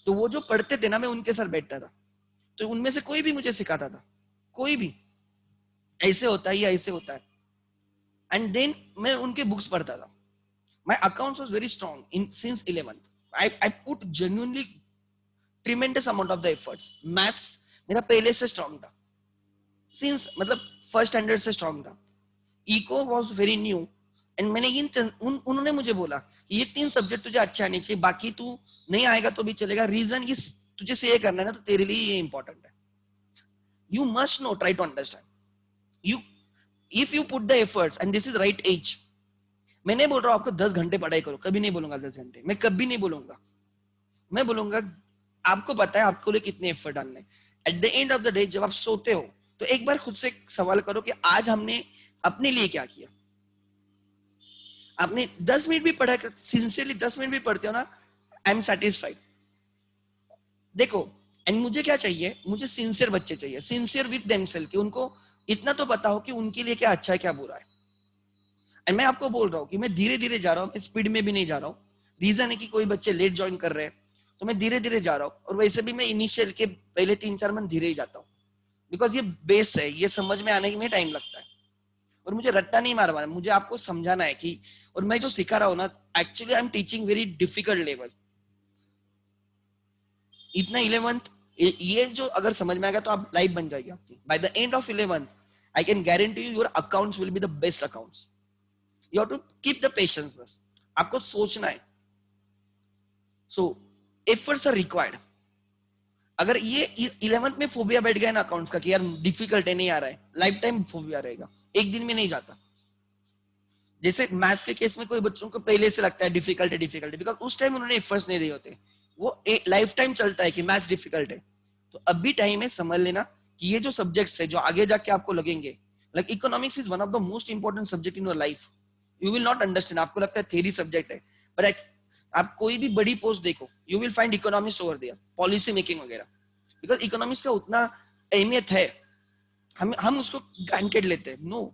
तो वो जो पढ़ते थे ना, मैं उनके साथ बैठता था, तो उनमें से कोई भी मुझे सिखाता था, कोई भी, ऐसे होता है या ऐसे होता है, एंड देन मैं उनके बुक्स पढ़ता था। My accounts was very strong in since 11th. I put genuinely tremendous amount of the efforts. Maths मेरा पहले से strong था, since मतलब फर्स्ट स्टैंडर्ड से strong था। Eco was very new, and मैंने उन्होंने मुझे बोला कि ये तीन सब्जेक्ट तुझे अच्छे आने चाहिए, बाकी तू नहीं आएगा तो भी चलेगा, रीजन इस तुझे से ये करना है ना, तो तेरे लिए ये इंपॉर्टेंट है। You must know, try to understand, you, if you put the efforts and this is right age. मैं नहीं बोल रहा हूँ आपको 10 घंटे पढ़ाई करो, कभी नहीं बोलूंगा 10 घंटे, मैं कभी नहीं बोलूंगा। मैं बोलूंगा आपको पता है आपको लिए कितने एफर्ट डालने। Eight the end of the day जब आप सोते हो, तो एक बार खुद से सवाल करो कि आज हमने अपने लिए क्या किया। आपने 10 मिनट भी पढ़ा, सिंसियरली 10 मिनट भी पढ़ते हो ना, आई एम सेटिस्फाइड। देखो, एंड मुझे क्या चाहिए, मुझे सिंसियर बच्चे चाहिए, सिंसियर विद देमसेल्फ, कि उनको इतना तो पता हो कि उनके लिए क्या अच्छा है क्या बुरा है। एंड मैं आपको बोल रहा हूँ कि मैं धीरे धीरे जा रहा हूँ, स्पीड में भी नहीं जा रहा हूँ। रीजन है कि कोई बच्चे लेट ज्वाइन कर रहे हैं, तो मैं धीरे धीरे जा रहा हूँ। और वैसे भी मैं इनिशियल के पहले 3-4 मंथ धीरे ही जाता हूँ, बिकॉज ये बेस है, ये समझ में आने में टाइम लगता है। और मुझे रट्टा नहीं मारना है, मुझे आपको समझाना है कि, और मैं जो सिखा रहा हूँ ना, actually I am teaching very difficult level. इतना 11th, ये जो अगर समझ में आएगा तो आप लाइफ बन जाएगी आपकी। By the end of 11th I can guarantee you your accounts will be the best accounts. You have to keep the patience, बस आपको सोचना है। So efforts are required. अगर ये 11th में फोबिया बैठ गया ना अकाउंट्स का कि यार डिफिकल्ट है, नहीं आ रहा है, लाइफ टाइम फोबिया रहेगा, एक दिन में नहीं जाता। जैसे मैथ्स के केस में कोई बच्चों को पहले से लगता है डिफिकल्ट है बिकॉज उस टाइम उन्होंने एफर्ट्स नहीं दिए होते, वो लाइफ टाइम चलता है कि मैथ्स डिफिकल्ट है। तो अब भी टाइम है, समझ लेना कि ये जो सब्जेक्ट्स है जो आगे जाके आपको लगेंगे, like economics is one of the most important subject in your life. You will not understand, आपको लगता है थ्योरी सब्जेक्ट है, बट आप कोई भी बड़ी पोस्ट देखो, you will find economist over there, policy making वगैरह, बिकॉज इकोनॉमिक्स का उतना अहमियत है, हम उसको ग्रांटेड लेते हैं, नो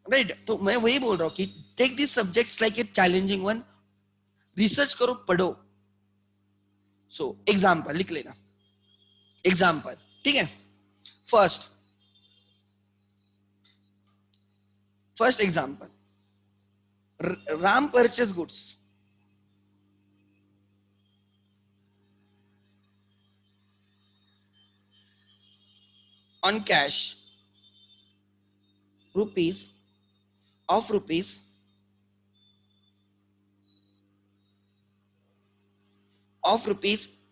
राइट। तो मैं वही बोल रहा हूँ कि take this subjects like a challenging one, research करो, पढ़ो। सो एग्जाम्पल लिख लेना, एग्जाम्पल, ठीक है। First example, Ram purchase goods on cash rupees of rupees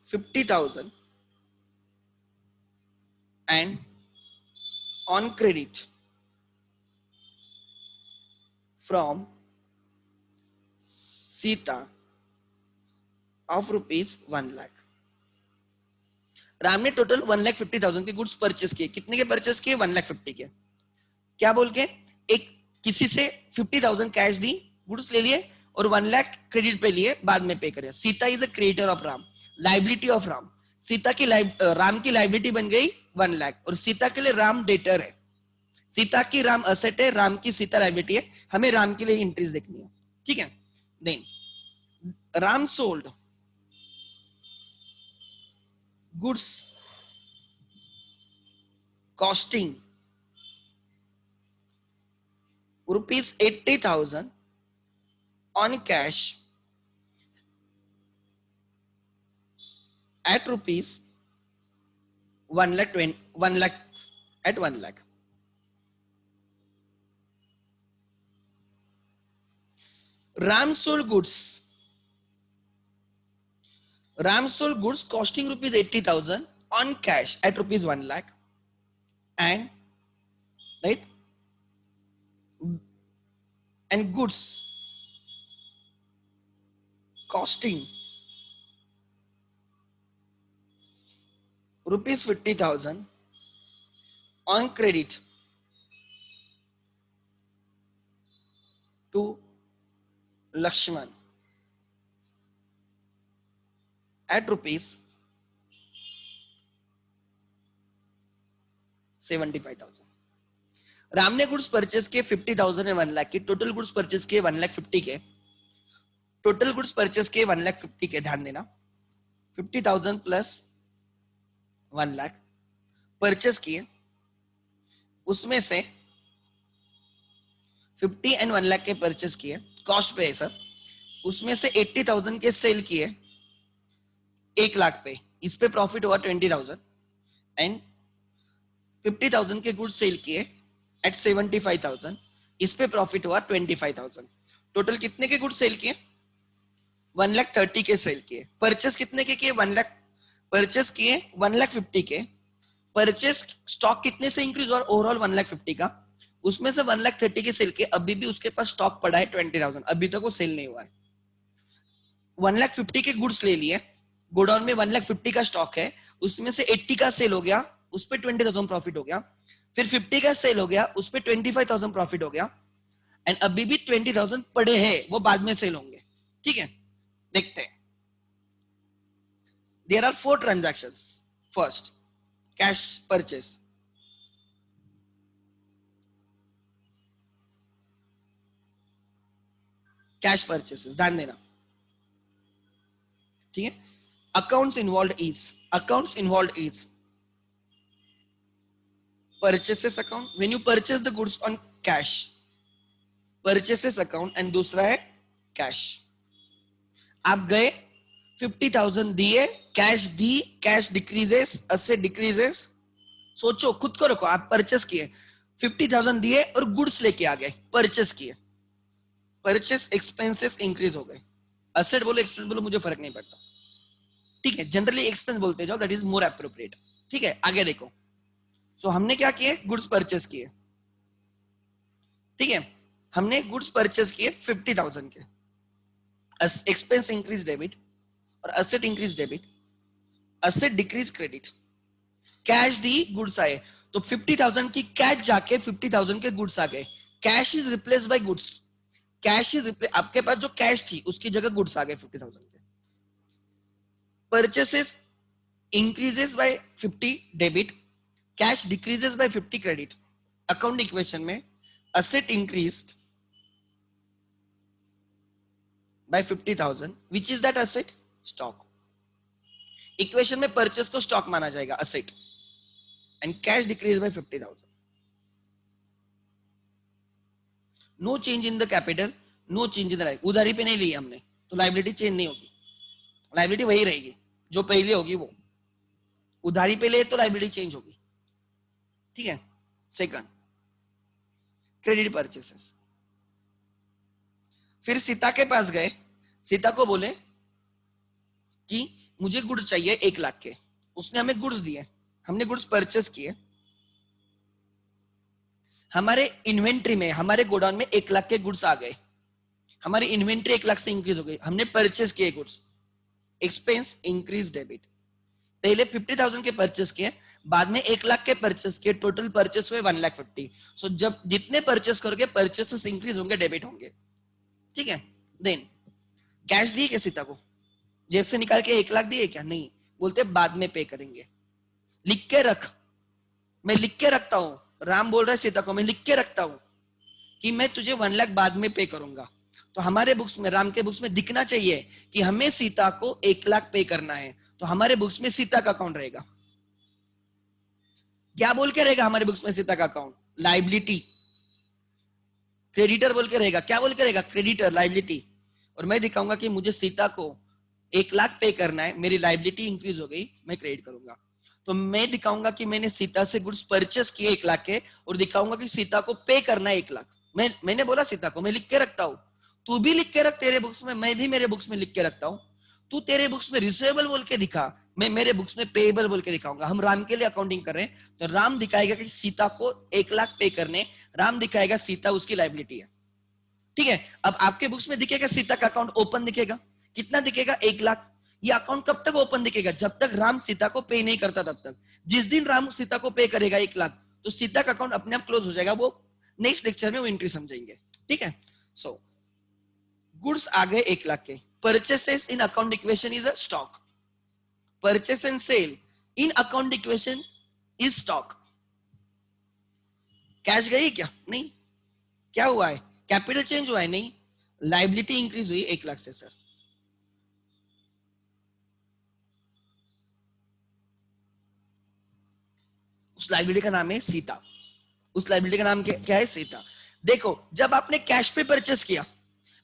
50,000 and on credit from Sita of rupees 1 lakh। Ram ने टोटल 1,50,000 के गुड्स परचेस किए। कितने के परचेस किए? 1,50,000 के। क्या बोल के? एक किसी से 50,000 कैश दी, गुड्स ले लिए और 1 लाख क्रेडिट पे लिए, बाद में पे करे। Sita is a creditor of Ram, liability of Ram. Sita की राम की लाइबिलिटी बन गई 1 लाख और सीता के लिए राम डेटर है। सीता की राम असेट है, राम की सीता लाइबिलिटी है। हमें राम के लिए इंट्रीज देखनी है, ठीक है। Then Ram sold goods costing rupees 80,000 on cash at rupees 1 lakh 1 lakh at 1 lakh। Ram sold goods costing rupees 80,000 on cash at rupees 1 lakh and right, and goods costing rupees 50,000 on credit to Lakshman at rupees 75,000। Ram ने goods purchase किए 50,000 and 1 lakh की, total goods purchase किए 1,50,000 के, total goods purchase किए 1,50,000 के। ध्यान देना, 50,000 plus 1 lakh purchase किए, उसमें से 50 एंड 1 लाख के परचेस किए, कॉस्ट पे है सर। उसमें से 80,000 के सेल किए 1 लाख पे, इस पे प्रॉफिट हुआ 20,000 एंड 50,000 के गुड्स सेल किए एट 75,000, इस पे प्रॉफिट हुआ 25,000। टोटल कितने के गुड्स सेल किए? 1,30,000 के सेल किए। परचेस कितने के किए? 1 लाख परचेस किए, 1,50,000 के। परचेस स्टॉक कितने से इंक्रीज हुआ? ओवरऑल 1,50,000 का, उसमें से 1,30,000 के सेल किए। अभी भी उसके पास स्टॉक पड़ा है 20,000, अभी तक वो सेल नहीं हुआ है। 1,50,000 के गुड्स ले लिए, गोडाउन में 1,50,000 का स्टॉक है, उसमें से 80 का सेल हो गया, उस पे 20,000 प्रॉफिट हो गया। फिर 50 का सेल हो गया, उस पे 25,000 प्रॉफिट हो गया एंड अभी भी 20,000 पड़े हैं, वो बाद में सेल होंगे, ठीक है। देखते हैं, there are 4 transactions. First, cash purchase, cash purchases, ध्यान देना, ठीक है। Accounts involved is purchases account, when you purchase the goods on cash, purchases account, and दूसरा है कैश। आप गए 50,000 दिए, कैश दी, कैश डिक्रीजेस, असेट डिक्रीजेस। सोचो, खुद को रखो, आप परचेस किए 50,000 दिए और गुड्स लेके आ गए, परचेस किए, परचेस एक्सपेंसेस इंक्रीज हो गए। असेट बोलो एक्सपेंस बोलो मुझे फर्क नहीं पड़ता, ठीक है। जनरली एक्सपेंस बोलते जाओ, दैट इज मोर एप्रोप्रिएट, ठीक है। आगे देखो, सो हमने क्या किए? गुड्स परचेस किए, ठीक है। हमने गुड्स परचेस किए 50,000 के, एक्सपेंस इंक्रीज डेबिट और asset increase debit, asset decrease credit, cash the goods आए, तो 50,000 की कैश जाके 50,000 के गुड्स आ गए, cash is replace by goods, cash is replace, आपके पास जो कैश थी उसकी जगह गुड्स आ गए 50,000 के, purchases increases by 50 debit, cash decreases by 50 credit, account equation में asset increased by 50,000 which is that asset, stock, equation में परचेस को स्टॉक माना जाएगा asset and cash decreased by 50,000, no change in the capital, no change in the liability, उधारी पे नहीं ली हमने तो लाइबिलिटी चेंज नहीं होगी, लाइबिलिटी वही रहेगी जो पहले होगी वो, उधारी पे ले तो लाइबिलिटी चेंज होगी, ठीक है। सेकंड, क्रेडिट परचेसेस, फिर सीता के पास गए, सीता को बोले कि मुझे गुड्स चाहिए 1 लाख के, उसने हमें गुड्स दिए, हमने गुड्स परचेस किए, हमारे इन्वेंट्री में हमारे गोडाउन में 1 लाख के गुड्स आ गए, हमारी इन्वेंट्री 1 लाख से इंक्रीज हो गई, हमने परचेस किए गुड्स, एक्सपेंस इंक्रीज डेबिट, पहले 50,000 के परचेस किए, बाद में 1 लाख के परचेस किए, टोटल परचेस हुए 1,50,000, सो जब जितने परचेस करोगे परचेसेस इंक्रीज होंगे, डेबिट होंगे, ठीक है। देन कैश दिए क्या सीता को, जेब से निकाल के 1 लाख दिए क्या, नहीं, बोलते बाद में पे करेंगे, लिख के रख, मैं लिख के रखता हूं, राम बोल रहा है सीता को मैं लिख के रखता हूं कि मैं तुझे 1 लाख बाद में पे करूंगा, तो हमारे बुक्स में, राम के बुक्स में दिखना चाहिए कि हमें सीता को 1 लाख पे करना है, तो हमारे बुक्स में सीता का अकाउंट रहेगा, क्या बोल के रहेगा हमारे बुक्स में सीता का अकाउंट, लाइबिलिटी, क्रेडिटर बोल के रहेगा, क्या बोल के रहेगा, क्रेडिटर लाइबिलिटी, और मैं दिखाऊंगा कि मुझे सीता को 1 लाख पे करना है, मेरी लाइबिलिटी इंक्रीज हो गई, मैं क्रेडिट करूंगा, तो मैं दिखाऊंगा कि मैंने सीता से गुड्स परचेस किए 1 लाख के, और दिखाऊंगा कि सीता को पे करना है 1 लाख, मैंने बोला सीता को मैं लिख के रखता हूं, तू भी लिख के रख तेरे बुक्स में, मैं भी मेरे बुक्स में लिख के रखता हूं, तू तेरे बुक्स में रिसीवेबल बोल के दिखा, मैं मेरे बुक्स में पेएबल बोल के दिखाऊंगा, हम राम के लिए अकाउंटिंग कर रहे हैं, तो राम दिखाएगा कि सीता को 1 लाख पे करने, राम दिखाएगा सीता उसकी लाइबिलिटी है, ठीक है। अब आपके बुक्स में दिखेगा सीता का अकाउंट ओपन दिखेगा, कितना दिखेगा, 1 लाख, ये अकाउंट कब तक ओपन दिखेगा, जब तक राम सीता को पे नहीं करता तब तक, जिस दिन राम सीता को पे करेगा 1 लाख, तो सीता का अकाउंट अपने आप क्लोज हो जाएगा, वो नेक्स्ट लेक्चर में वो एंट्री समझेंगे, ठीक है। सो गुड्स आ गए 1 लाख के, purchases in account equation is a stock, purchase and sale in account equation is stock, cash गई क्या, नहीं, क्या हुआ है, कैपिटल चेंज हुआ है, नहीं, लाइबिलिटी इंक्रीज हुई 1 लाख से सर, उस लाइबिलिटी का नाम है सीता, उस लाइबिलिटी का नाम क्या है, सीता। देखो जब आपने कैश पे परचेस किया,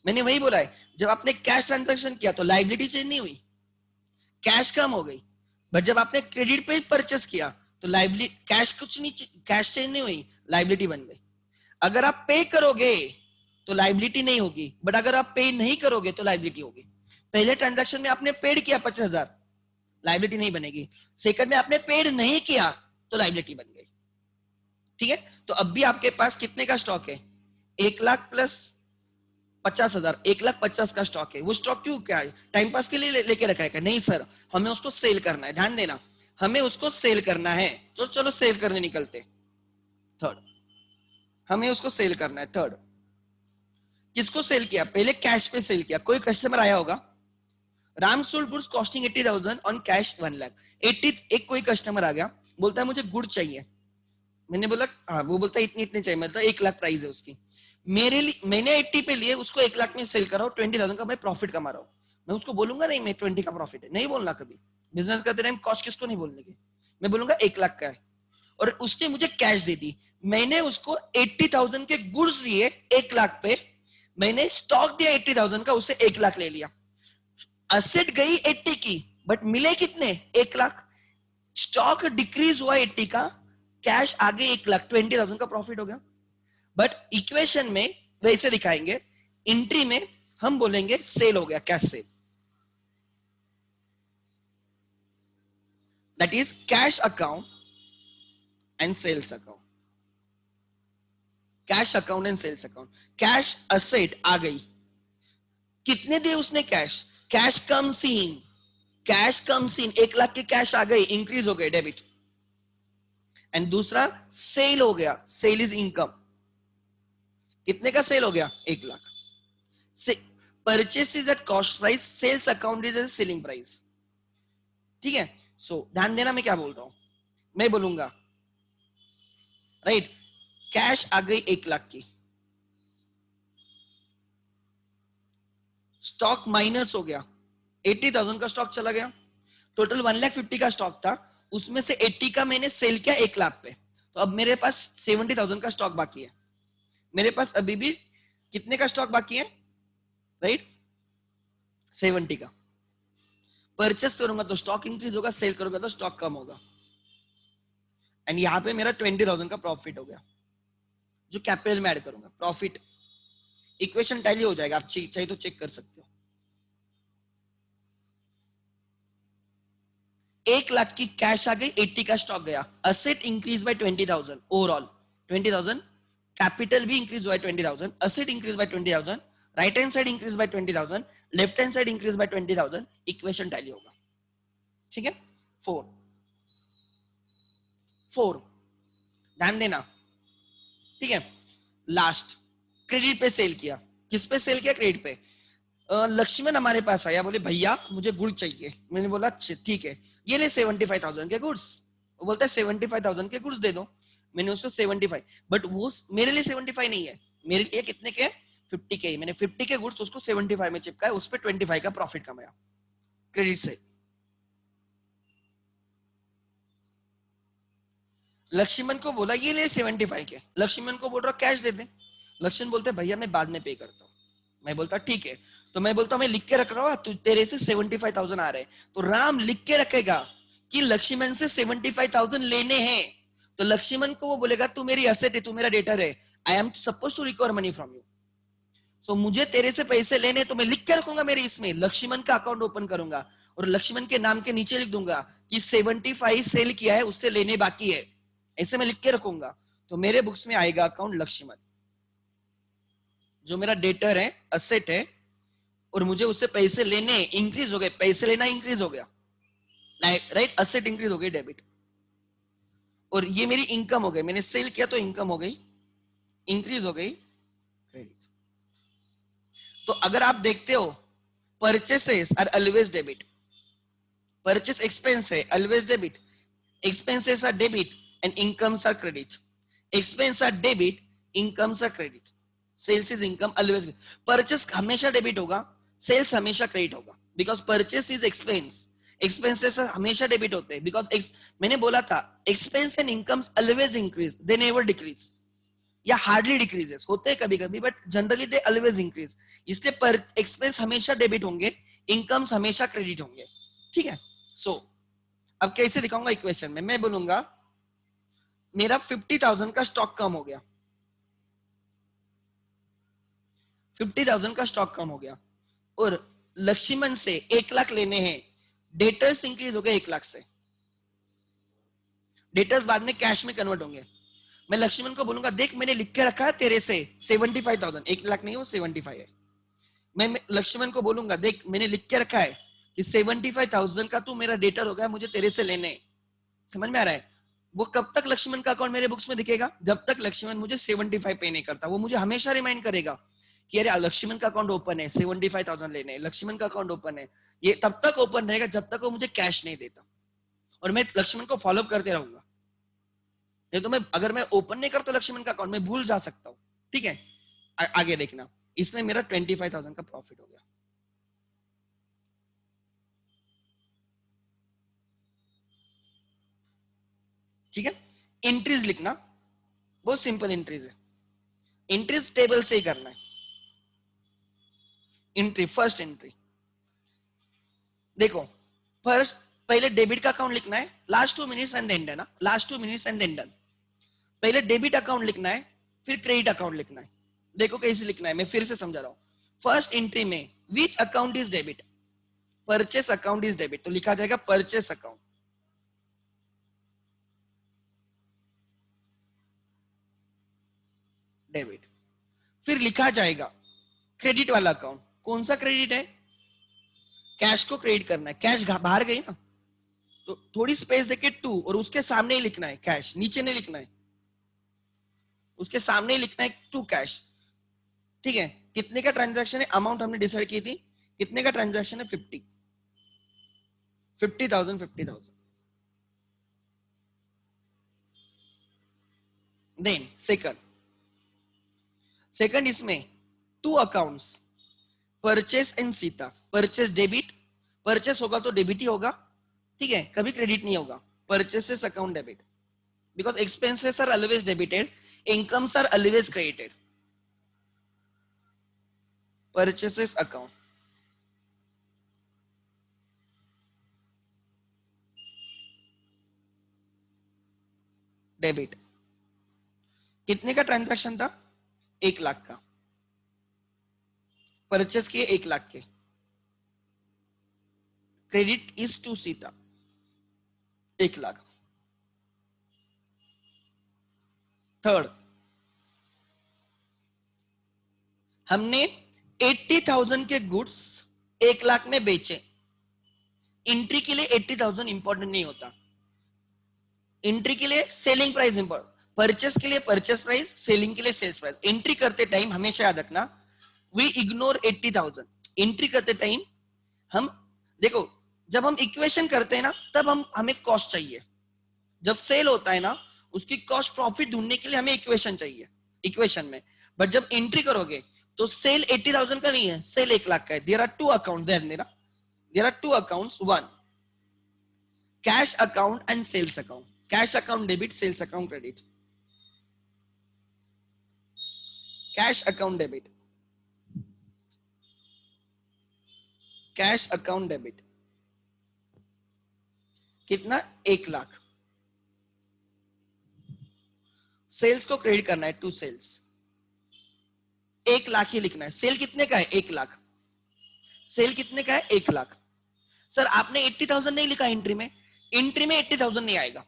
मैंने वही बोला है, जब आपने कैश ट्रांजैक्शन किया तो लाइबिलिटी चेंज नहीं हुई, कैश कम हो गई, बट जब आपने क्रेडिट पे परचेस किया तो लाइबिलिटी, कैश कुछ नहीं, कैश चेंज नहीं हुई, लाइबिलिटी बन गई, अगर आप पे करोगे तो लाइबिलिटी नहीं होगी, बट अगर आप पे नहीं करोगे तो लाइबिलिटी होगी, पहले ट्रांजैक्शन में आपने पेड किया 50,000, लाइबिलिटी नहीं बनेगी, सेकंड में आपने पेड नहीं किया तो लाइबिलिटी बन गई, ठीक है। तो अब भी आपके पास कितने का स्टॉक है, 1 लाख प्लस 50,000, 1,50,000 का स्टॉक है, वो स्टॉक क्यों, क्या है, टाइम पास के लिए लेके रखा है क्या, नहीं सर, हमें उसको सेल करना है, ध्यान देना, हमें उसको सेल करना है, तो चलो सेल करने निकलते, थर्ड, हमें उसको सेल करना है, थर्ड, किसको सेल किया, पहले कैश पे सेल किया, कोई कस्टमर आया होगा, Ram sold goods costing 80,000 on cash 1 lakh, 80, एक कोई कस्टमर आ गया, बोलता है मुझे गुड चाहिए, मैंने बोला हाँ, वो बोलता है इतने इतने चाहिए, मतलब 1 लाख प्राइस है उसकी, मेरे लिए मैंने 80 पे लिए, उसको 1 लाख में सेल कर रहा हूँ, 20,000 का मैं प्रॉफिट कमा रहा हूँ, मैं उसको बोलूंगा नहीं मैं 20 का प्रॉफिट है, नहीं बोलना कभी, बिजनेस करते टाइम कॉस्ट किसको नहीं बोलने की, मैं बोलूंगा 1 लाख का है, और उसने मुझे कैश दे दी, मैंने उसको 80,000 के गुड्स दिए 1 लाख पे, मैंने स्टॉक दिया 80,000 का, उससे 1 लाख ले लिया, असेट गई 80 की, बट मिले कितने, 1 लाख, स्टॉक डिक्रीज हुआ 80 का, कैश आगे 1 लाख, 20,000 का प्रॉफिट हो गया, बट इक्वेशन में वैसे दिखाएंगे, एंट्री में हम बोलेंगे सेल हो गया, cash sale, that is cash account and sales account, cash account and sales account. Cash asset आ गई, कितने दिए उसने cash, cash comes in, cash comes in, 1 lakh के कैश आ गए, इंक्रीज हो गए डेबिट। एंड दूसरा सेल हो गया, सेल इज इनकम, कितने का सेल हो गया, 1 lakh. Purchase is at cost price, sales account is at selling price. ठीक है, सो ध्यान देना मैं क्या बोल रहा हूं, मैं बोलूंगा राइट, कैश आ गई 1 लाख की, स्टॉक माइनस हो गया, 80,000 का स्टॉक चला गया, टोटल 1,50,000 का स्टॉक था, उसमें से 80 का मैंने सेल किया 1 लाख पे, तो अब मेरे पास 70,000 का स्टॉक बाकी है। मेरे पास अभी भी कितने का स्टॉक बाकी है, राइट, 70 का। परचेस करूंगा तो स्टॉक इंक्रीज होगा, सेल करूंगा तो स्टॉक कम होगा, एंड यहां पे मेरा 20,000 का प्रॉफिट हो गया, जो कैपिटल में ऐड करूंगा प्रॉफिट। इक्वेशन टैली हो जाएगा, आप चाहिए तो चेक कर सकते हो। 1 लाख की कैश आ गई, 80 का स्टॉक गया, asset increase by 20,000 overall, 20,000, capital भी इंक्रीज हुआ है 20,000, asset increase by 20,000, right hand side increase by 20,000, left hand side increase by 20,000, equation tally होगा। ठीक है, 4 4 ध्यान देना। ठीक है, लास्ट क्रेडिट पे सेल किया, किस पे सेल किया, क्रेडिट पे। लक्ष्मण हमारे पास आया, बोले भैया मुझे गुड़ चाहिए, मैंने बोला ठीक है, ये ले 75,000 के गुड्स। वो बोलता है 75,000 के गुड्स दे दो, मैंने उसको 75, बट वो मेरे लिए 75 नहीं है, मेरे लिए कितने के, 50 के, मैंने 50 के गुड्स उसको 75 में चिपकाया, उस पर 25 का प्रॉफिट कमाया क्रेडिट से। लक्ष्मण को बोला ये ले 75 के, लक्ष्मण को बोल रहा कैश दे दे, लक्ष्मण बोलते भैया मैं बाद में पे करता हूँ। मैं बोलता ठीक है, तो मैं बोलता हूँ मैं लिख के रख रहा हूँ, तू तेरे से 75,000 आ रहे हैं, तो राम लिख के रखेगा कि लक्ष्मण से 75,000 लेने हैं, तो लक्ष्मण को वो बोलेगा तू मेरी असेट है, तू मेरा डेटर है, I am suppose to recover money from you, so मुझे तेरे से पैसे लेने, तो मैं लिख के रखूंगा मेरे इसमें, लक्ष्मण का अकाउंट ओपन करूंगा और लक्ष्मण के नाम के नीचे लिख दूंगा कि 75 सेल किया है, उससे लेने बाकी है, ऐसे मैं लिख के रखूंगा, तो मेरे बुक्स में आएगा अकाउंट लक्ष्मण, जो मेरा डेटर है, असेट है, और मुझे उससे पैसे लेने, इंक्रीज हो गए, पैसे लेना इंक्रीज हो गया, राइट, असेट इंक्रीज हो गई, डेबिट, और ये मेरी इनकम हो गई, मैंने सेल किया तो इनकम हो गई, इंक्रीज हो गई, क्रेडिट। तो अगर आप देखते हो, purchases are always debit, purchase expense है, always debit, expenses are debit and incomes are credit, expense are debit, incomes are credit, sales is income always, purchase हमेशा डेबिट होगा, सेल्स हमेशा क्रेडिट होगा, because purchase is expense, expenses हमेशा debit होते हैं, because मैंने बोला था expense and incomes always increase, they never decrease, या हार्डली डिक्रीजेस होते हैं कभी कभी, but generally they always increase, इसलिए पर एक्सपेंस हमेशा डेबिट होंगे, इनकम्स हमेशा क्रेडिट होंगे। ठीक है, सो अब कैसे दिखाऊंगा इक्वेशन में, मैं बोलूंगा मेरा 50,000 का स्टॉक कम हो गया, 50,000 का स्टॉक कम हो गया, और लक्ष्मण से 1 लाख लेने हैं, डेटर्स इंक्रीज हो गए 1 लाख से, डेटर्स बाद में कैश में कन्वर्ट होंगे, मैं लक्ष्मण को बोलूंगा देख मैंने लिख के रखा है तेरे से 75,000, 1 लाख नहीं वो 75 है, मैं लक्ष्मण को बोलूंगा देख मैंने लिख के रखा है कि 75,000 का तू मेरा डेटर हो गया, मुझे तेरे से लेने, समझ में आ रहा है। वो कब तक लक्ष्मण का अकाउंट मेरे बुक्स में दिखेगा, जब तक लक्ष्मण मुझे 75 पे नहीं करता, वो मुझे हमेशा रिमाइंड करेगा कि अरे लक्ष्मण का अकाउंट ओपन है, 75,000 लेने हैं, लक्ष्मण का अकाउंट ओपन है, ये तब तक ओपन रहेगा जब तक वो मुझे कैश नहीं देता, और मैं लक्ष्मण को फॉलो करते रहूंगा, नहीं तो मैं अगर मैं ओपन नहीं करता लक्ष्मण का अकाउंट मैं भूल जा सकता हूँ। ठीक है, आगे देखना, इसमें मेरा 25,000 का प्रॉफिट हो गया। ठीक है, एंट्रीज लिखना बहुत सिंपल एंट्रीज है, एंट्रीज टेबल से ही करना है। एंट्री, फर्स्ट एंट्री देखो, फर्स्ट पहले डेबिट का अकाउंट लिखना है, last 2 minutes and then done, last 2 minutes and then done, पहले डेबिट अकाउंट लिखना है फिर क्रेडिट अकाउंट लिखना है। देखो कैसे लिखना है, मैं फिर से समझा रहा हूं। फर्स्ट एंट्री में which account is debit, purchase account is debit, तो लिखा जाएगा परचेस अकाउंट, डेबिट। फिर लिखा जाएगा क्रेडिट वाला अकाउंट। कौन सा क्रेडिट है? कैश को क्रेडिट करना है। कैश बाहर गई ना, तो थोड़ी स्पेस देके टू, और उसके सामने ही लिखना है कैश, नीचे नहीं लिखना है, उसके सामने ही लिखना है टू कैश। ठीक है, कितने का ट्रांजैक्शन है? अमाउंट हमने डिसाइड की थी, कितने का ट्रांजैक्शन है? 50,000। देन सेकंड इसमें two accounts, purchase and Sita. Purchase debit, purchase होगा तो डेबिट ही होगा, ठीक है, कभी क्रेडिट नहीं होगा। Purchases account debit, because expenses are always debited, incomes are always credited. Purchases account debit. कितने का ट्रांजैक्शन था? 1 लाख का। परचेस किए 1 लाख के। Credit is to Sita 1 lakh. Third, हमने 80,000 के गुड्स 1 लाख में बेचे। एंट्री के लिए 80,000 इंपॉर्टेंट नहीं होता, एंट्री के लिए सेलिंग प्राइस इंपॉर्टेंट, परचेस के लिए परचेस प्राइस, सेलिंग के लिए सेल्स प्राइस। एंट्री करते टाइम हमेशा याद रखना, वी इग्नोर 80,000। एंट्री करते टाइम हम देखो, जब हम इक्वेशन करते हैं ना, तब हमें कॉस्ट चाहिए। जब सेल होता है ना, उसकी कॉस्ट प्रॉफिट ढूंढने के लिए हमें इक्वेशन चाहिए इक्वेशन में। बट जब एंट्री करोगे तो सेल 80,000 का नहीं है, सेल 1 लाख का है। There are two account, there are two accounts, one cash account and sales account. Cash account debit, sales account credit. Cash account debit, cash account debit कितना? 1 लाख। सेल्स को क्रेडिट करना है टू सेल्स, 1 लाख ही लिखना है। Cell कितने का है? 1 lakh. Cell कितने का है? 1 लाख। सर आपने 80,000 नहीं लिखा एंट्री में, एंट्री में 80,000 नहीं आएगा,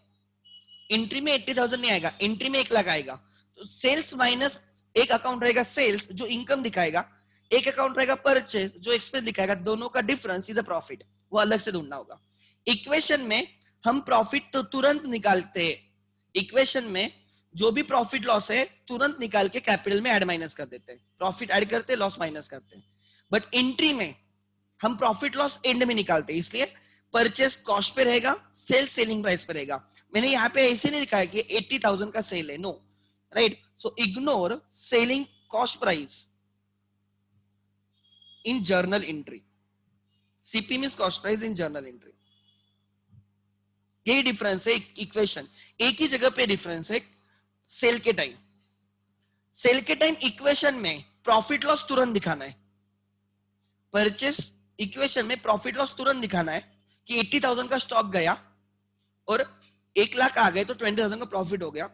एंट्री में 80,000 नहीं आएगा, एंट्री में 1 लाख आएगा। तो सेल्स माइनस एक अकाउंट रहेगा सेल्स जो इनकम दिखाएगा, एक अकाउंट रहेगा परचेस जो एक्सपेंस दिखाएगा, दोनों का डिफरेंस इज अ प्रॉफिट, वो अलग से ढूंढना होगा। इक्वेशन में हम प्रॉफिट तो तुरंत निकालते हैं, इक्वेशन में जो भी प्रॉफिट लॉस है तुरंत निकाल के कैपिटल में ऐड माइनस कर देते हैं, प्रॉफिट ऐड करते हैं, लॉस माइनस करते हैं। बट एंट्री में हम प्रॉफिट लॉस एंड में निकालते हैं, इसलिए परचेस कॉस्ट पे रहेगा, सेल सेलिंग प्राइस पे रहेगा। मैंने यहाँ पे ऐसे नहीं दिखाया कि 80,000 का सेल है, no, right. So ignore selling cost price in journal entry. CP means cost price in journal entry. यही डिफरेंस है इक्वेशन, एक ही जगह पे डिफरेंस है। सेल के टाइम, सेल के टाइम इक्वेशन में प्रॉफिट लॉस तुरंत दिखाना है, परचेस इक्वेशन में प्रॉफिट लॉस तुरंत दिखाना है कि 80,000 का स्टॉक गया और 1 लाख आ गए तो 20,000 का प्रॉफिट हो गया।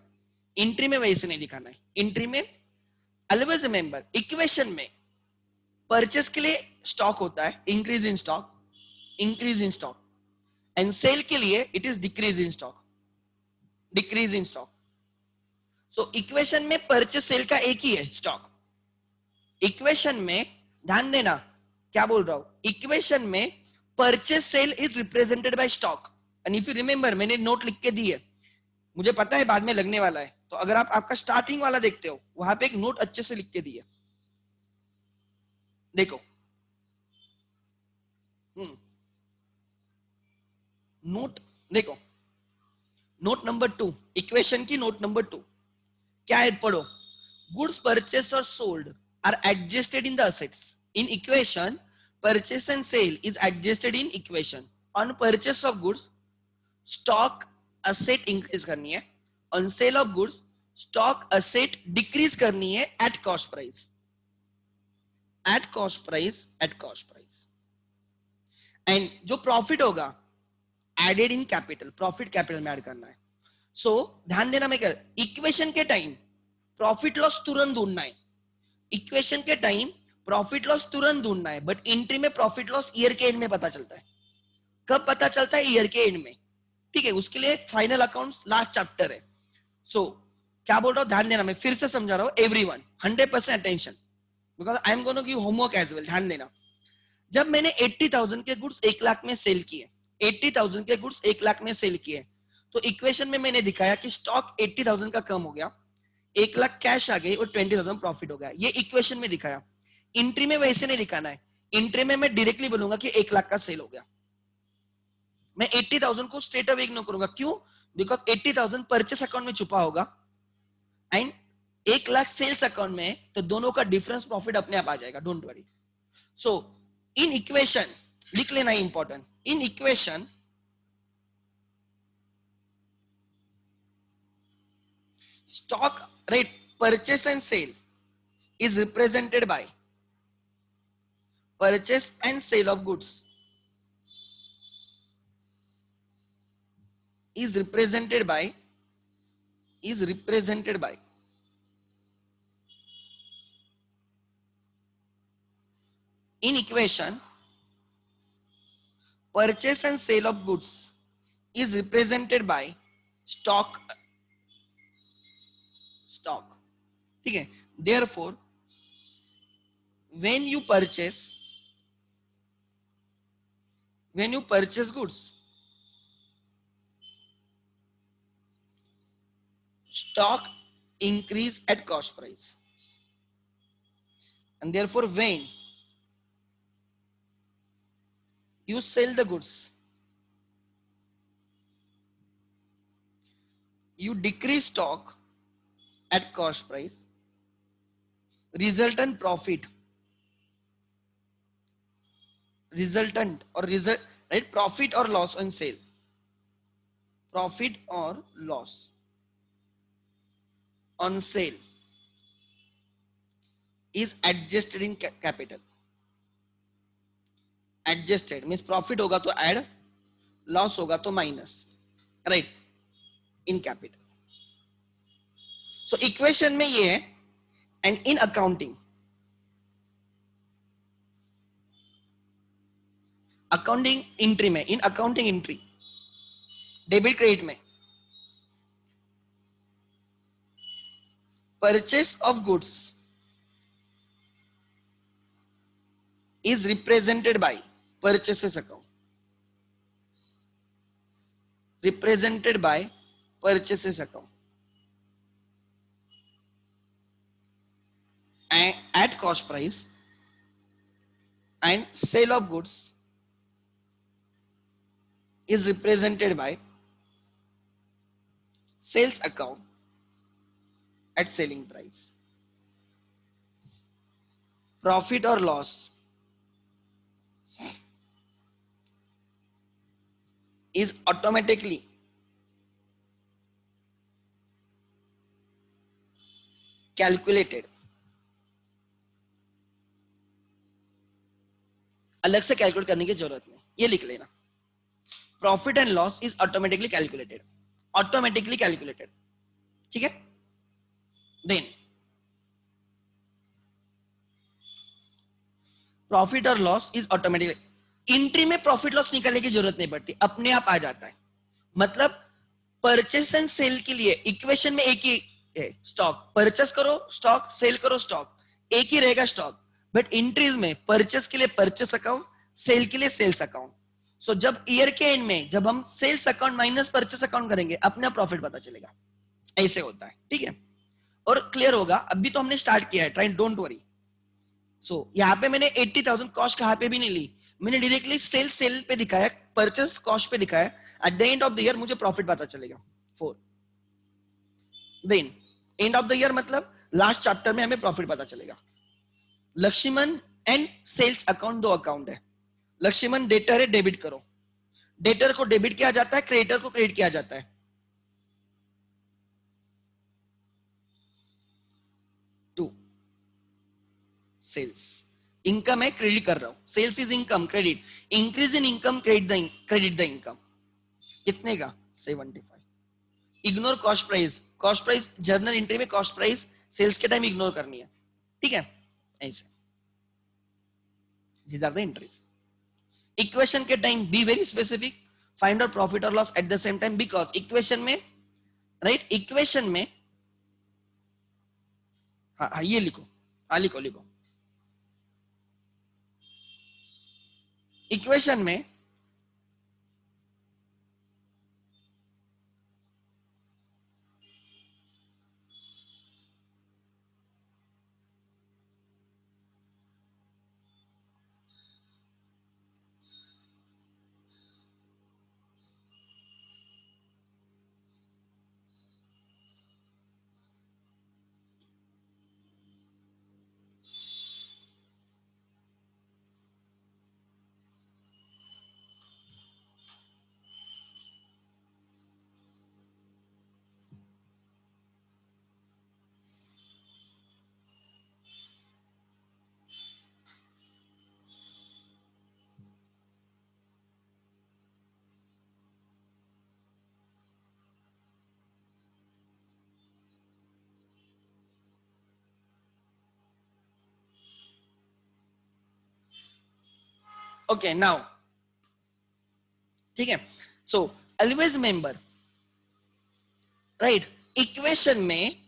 एंट्री में वैसे नहीं दिखाना है, एंट्री में ऑलवेज रिमेंबर इक्वेशन में परचेस के लिए स्टॉक होता है increase in stock, increase in stock, and sale के लिए it is decrease in stock, decrease in stock. So equation में परचेस सेल का एक ही है स्टॉक। इक्वेशन में ध्यान देना क्या बोल रहा हूं, इक्वेशन में purchase cell is represented by stock. And if you remember, मैंने नोट लिख के दी है, मुझे पता है बाद में लगने वाला है, तो अगर आप आपका स्टार्टिंग वाला देखते हो वहां पे एक नोट अच्छे से लिख के दी है, देखो। नोट देखो, नोट नंबर 2, इक्वेशन की नोट नंबर 2 क्या है, पढ़ो। गुड्स परचेस और sold are adjusted in the assets. In equation purchase and sale is adjusted in equation. On purchase of goods, stock asset increase करनी है, on sale of goods, stock asset decrease करनी है at cost price, at cost price, at cost price. And जो profit होगा added in capital, profit capital में add करना है। So ध्यान देना, मैं कर इक्वेशन के टाइम प्रॉफिट लॉस तुरंत ढूंढना है, इक्वेशन के टाइम प्रॉफिट लॉस तुरंत ढूंढना है, बट एंट्री में प्रॉफिट लॉस ईयर के एंड में पता चलता है। कब पता चलता है? ईयर के एंड में, ठीक है, उसके लिए फाइनल अकाउंट्स लास्ट चैप्टर है। सो क्या बोल रहा हूँ ध्यान देना, मैं फिर से समझा रहा हूँ, everyone 100% attention, because I am gonna give homework as well, ध्यान देना। जब मैंने 80,000 के गुड्स 1 लाख में सेल किए, 80,000 के गुड्स 1 लाख में सेल किए, तो इक्वेशन में मैंने दिखाया कि स्टॉक 80,000 का कम हो गया, 1 लाख कैश आ गई और 20,000 प्रॉफिट हो गया, ये इक्वेशन में दिखाया। एंट्री में वैसे नहीं दिखाना है, एंट्री में मैं डायरेक्टली बोलूंगा कि 1 लाख का सेल हो गया, मैं 80,000 को स्ट्रेट अवे इग्नोर करूंगा, क्यों? बिकॉज 80,000 परचेस अकाउंट में छुपा होगा एंड 1 लाख सेल्स अकाउंट में, तो दोनों का डिफरेंस प्रॉफिट अपने आप आ जाएगा, don't worry. So in equation लिख लेना important, in equation stock rate purchase and sale is represented by purchase and sale of goods is represented by in equation purchase and sale of goods is represented by stock, ठीक है। therefore when you purchase goods, stock increase at cost price, and therefore when you sell the goods, you decrease stock at cost price, resultant profit, right, profit or loss on sale, profit or loss on sale is adjusted in capital. Adjusted means profit होगा तो add, loss होगा तो minus, right, in capital. So equation में ये है, and in accounting entry में, in accounting entry debit credit में purchase of goods is represented by purchases account, and at cost price, and sale of goods is represented by sales account at selling price. Profit or loss is automatically calculated, अलग से calculate करने की जरूरत नहीं, ये लिख लेना, profit and loss is automatically calculated, ठीक है। देन प्रॉफिट और लॉस इज ऑटोमेटिकली, एंट्री में प्रॉफिट लॉस निकालने की जरूरत नहीं पड़ती, अपने आप आ जाता है। मतलब परचेस एंड सेल के लिए इक्वेशन में एक ही है, स्टॉक परचेस करो स्टॉक, सेल करो स्टॉक, एक ही रहेगा स्टॉक, बट एंट्रीज में परचेस के लिए परचेस अकाउंट, सेल के लिए सेल्स अकाउंट। सो जब ईयर के एंड में जब हम sales account minus purchase account करेंगे, अपने प्रॉफिट पता चलेगा, ऐसे होता है, ठीक है। और क्लियर होगा, अभी तो हमने स्टार्ट किया है, ट्राई डोंट वरी। सो यहाँ पे मैंने 80,000 कॉस्ट कहाँ पे भी नहीं ली, मैंने डायरेक्टली सेल पे दिखाया, परचेस कॉस्ट पे दिखाया, at the end of the year मुझे प्रॉफिट पता चलेगा 4। Then end of the year मतलब लास्ट चैप्टर में हमें प्रॉफिट पता चलेगा। लक्ष्मण एंड सेल्स अकाउंट दो अकाउंट है, लक्ष्मण डेटर है, डेबिट करो, डेटर को डेबिट किया जाता है, क्रेडिटर को क्रेडिट किया जाता है। 2 सेल्स, इनकम है, क्रेडिट कर रहा हूं, sales is income, credit, increase in income, credit the income, कितने का 75। Ignore cost price journal entry में कॉस्ट प्राइस सेल्स के टाइम इग्नोर करनी है, ठीक है, ऐसे। These are the entries. Equation के time be very specific, find out profit और loss at the same time, because equation में, राइट, इक्वेशन में हाँ हाँ ये लिखो, हाँ लिखो लिखो। इक्वेशन में ओके नाउ, ठीक है। So always member, right, equation में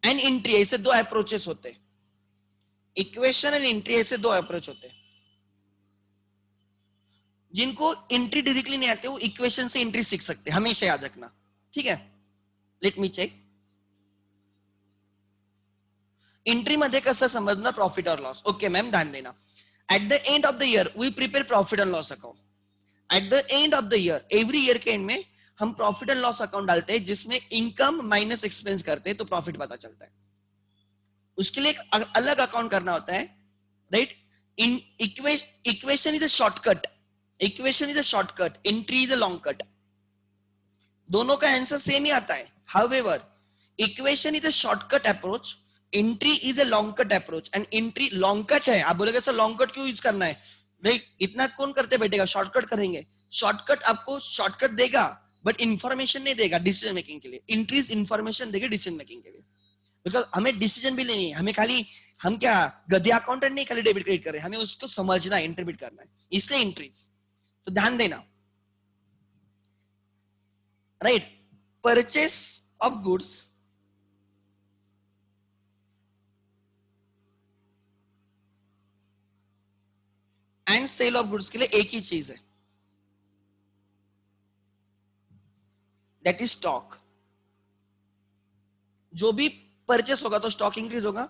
एंड एंट्री ऐसे दो अप्रोचेस होते हैं। इक्वेशन एंड एंट्री ऐसे दो अप्रोच होते हैं। जिनको एंट्री डायरेक्टली नहीं आते वो इक्वेशन से एंट्री सीख सकते हैं, हमेशा याद रखना, ठीक है। Let me check. एंट्री मध्ये कसं समजणार प्रॉफिट और लॉस, ओके मैम ध्यान देना। At the end of the year we prepare profit and loss account. At the end of the year, every year के एंड में हम प्रॉफिट एंड लॉस अकाउंट डालते हैं जिसमें इनकम माइनस एक्सपेंस करते हैं तो प्रॉफिट पता चलता है। उसके लिए एक अलग अकाउंट करना होता है, right. In equation is a shortcut, equation is a shortcut, entry is a long cut. दोनों का आंसर सेम ही आता है। However equation is a shortcut approach, entry is a long cut approach. And entry long cut है, आप बोलेगे sir long cut क्यों use करना है, right. इतना कौन करते बैठेगा, शॉर्टकट करेंगे। शॉर्टकट आपको शॉर्टकट देगा बट इंफॉर्मेशन नहीं देगा डिसीजन मेकिंग के लिए। इंक्रीज इंफॉर्मेशन देगा डिसीजन मेकिंग के लिए। बिकॉज हमें डिसीजन भी लेनी है, हमें खाली, हम क्या गधे अकाउंटेंट नहीं खाली डेबिट क्रेडिट कर रहे हैं, हमें उसको समझना है, इंटरप्रेट करना है, इसलिए इंट्रीज। तो ध्यान देना, right. Purchase of goods and sale of goods के लिए एक ही चीज है, दैट इज स्टॉक। जो भी परचेस होगा तो स्टॉक इंक्रीज होगा,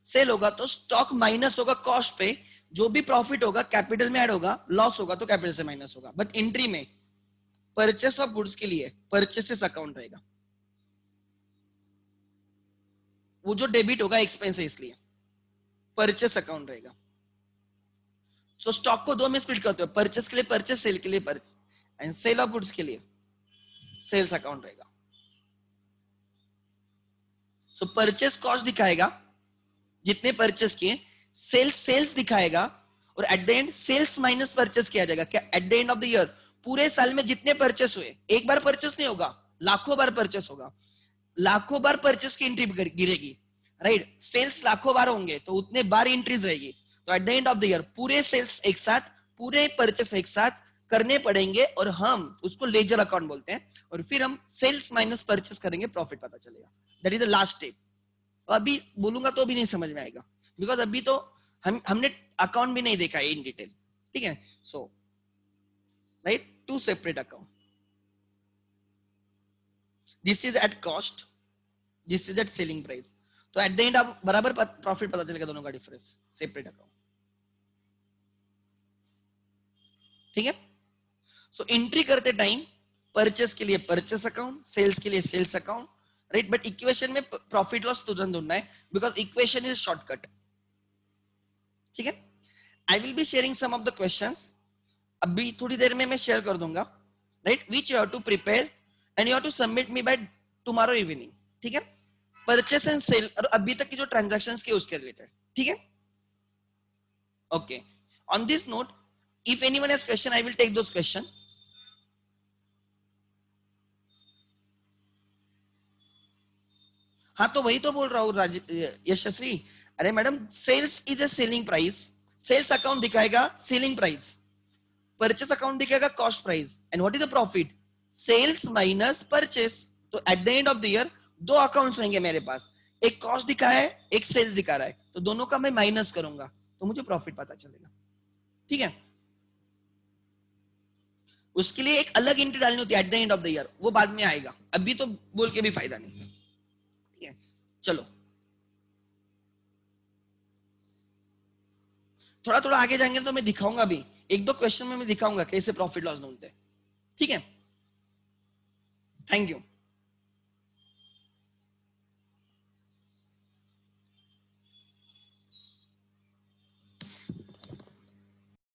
सेल होगा तो स्टॉक माइनस होगा कॉस्ट पे, जो भी प्रॉफिट होगा कैपिटल में ऐड होगा, लॉस होगा तो कैपिटल से माइनस होगा। बट एंट्री में परचेस ऑफ गुड्स के लिए परचेसेस अकाउंट रहेगा, वो जो डेबिट होगा एक्सपेंस है इसलिए परचेस अकाउंट रहेगा। सो स्टॉक को दो में स्प्लिट करते हो, परचेस के लिए परचेस, सेल के लिए purchase, and sale of goods के लिए सेल्स अकाउंट रहेगा। सो परचेस कॉस्ट दिखाएगा जितने परचेस किए, सेल्स सेल्स दिखाएगा, और at the end sales minus purchase किया जाएगा। क्या at the end of the year पूरे साल में जितने परचेस हुए, एक बार परचेस नहीं होगा, लाखों बार परचेस होगा, लाखों बार परचेस की एंट्री गिरेगी, राइट। सेल्स लाखों बार होंगे तो उतने बार एंट्रीज रहेगी। तो at the end of the year पूरे सेल्स एक साथ, पूरे परचेस एक साथ करने पड़ेंगे और हम उसको लेजर अकाउंट बोलते हैं, और फिर हम सेल्स माइनस परचेस करेंगे, प्रॉफिट पता चलेगा। That is the last step. अभी बोलूंगा तो भी नहीं समझ में आएगा, बिकॉज अभी तो हमने अकाउंट भी नहीं देखा है इन डिटेल, ठीक है। So right, to separate account, this is at cost, this is at selling price. तो एट द एंड आप बराबर प्रॉफिट पता चलेगा, दोनों का डिफरेंस, सेपरेट अकाउंट, ठीक है। सो एंट्री करते टाइम परचेस के लिए परचेस अकाउंट, सेल्स के लिए sales account, right. But equation में प्रॉफिट लॉस तुरंत ढूंढना है, बिकॉज इक्वेशन इज शॉर्टकट, ठीक है। I will be sharing some of the questions, अभी थोड़ी देर में मैं शेयर कर दूंगा, right, which you have to prepare and you have to submit me by tomorrow evening, ठीक है। परचेस एंड सेल और अभी तक की जो ट्रांजैक्शंस के उसके रिलेटेड, ठीक है। Okay, on this note if anyone has question I will take those question. हाँ तो वही तो बोल रहा हूँ यशस्वी, अरे madam sales is a selling price, sales account दिखाएगा सेलिंग प्राइस, परचेस अकाउंट दिखाएगा cost price, and what is the profit, sales minus purchase. तो at the end of the year दो अकाउंट्स रहेंगे मेरे पास, एक कॉस्ट दिखा है, एक सेल्स दिखा रहा है, तो दोनों का मैं माइनस करूंगा तो मुझे प्रॉफिट पता चलेगा। ठीक है, उसके लिए एक अलग एंट्री डालनी होती है eight the end of the year, वो बाद में आएगा, अभी तो बोल के भी फायदा नहीं। ठीक है, चलो थोड़ा थोड़ा आगे जाएंगे तो मैं दिखाऊंगा भी, एक दो क्वेश्चन में मैं दिखाऊंगा कैसे प्रॉफिट लॉस ढूंढते हैं। ठीक है, थैंक यू।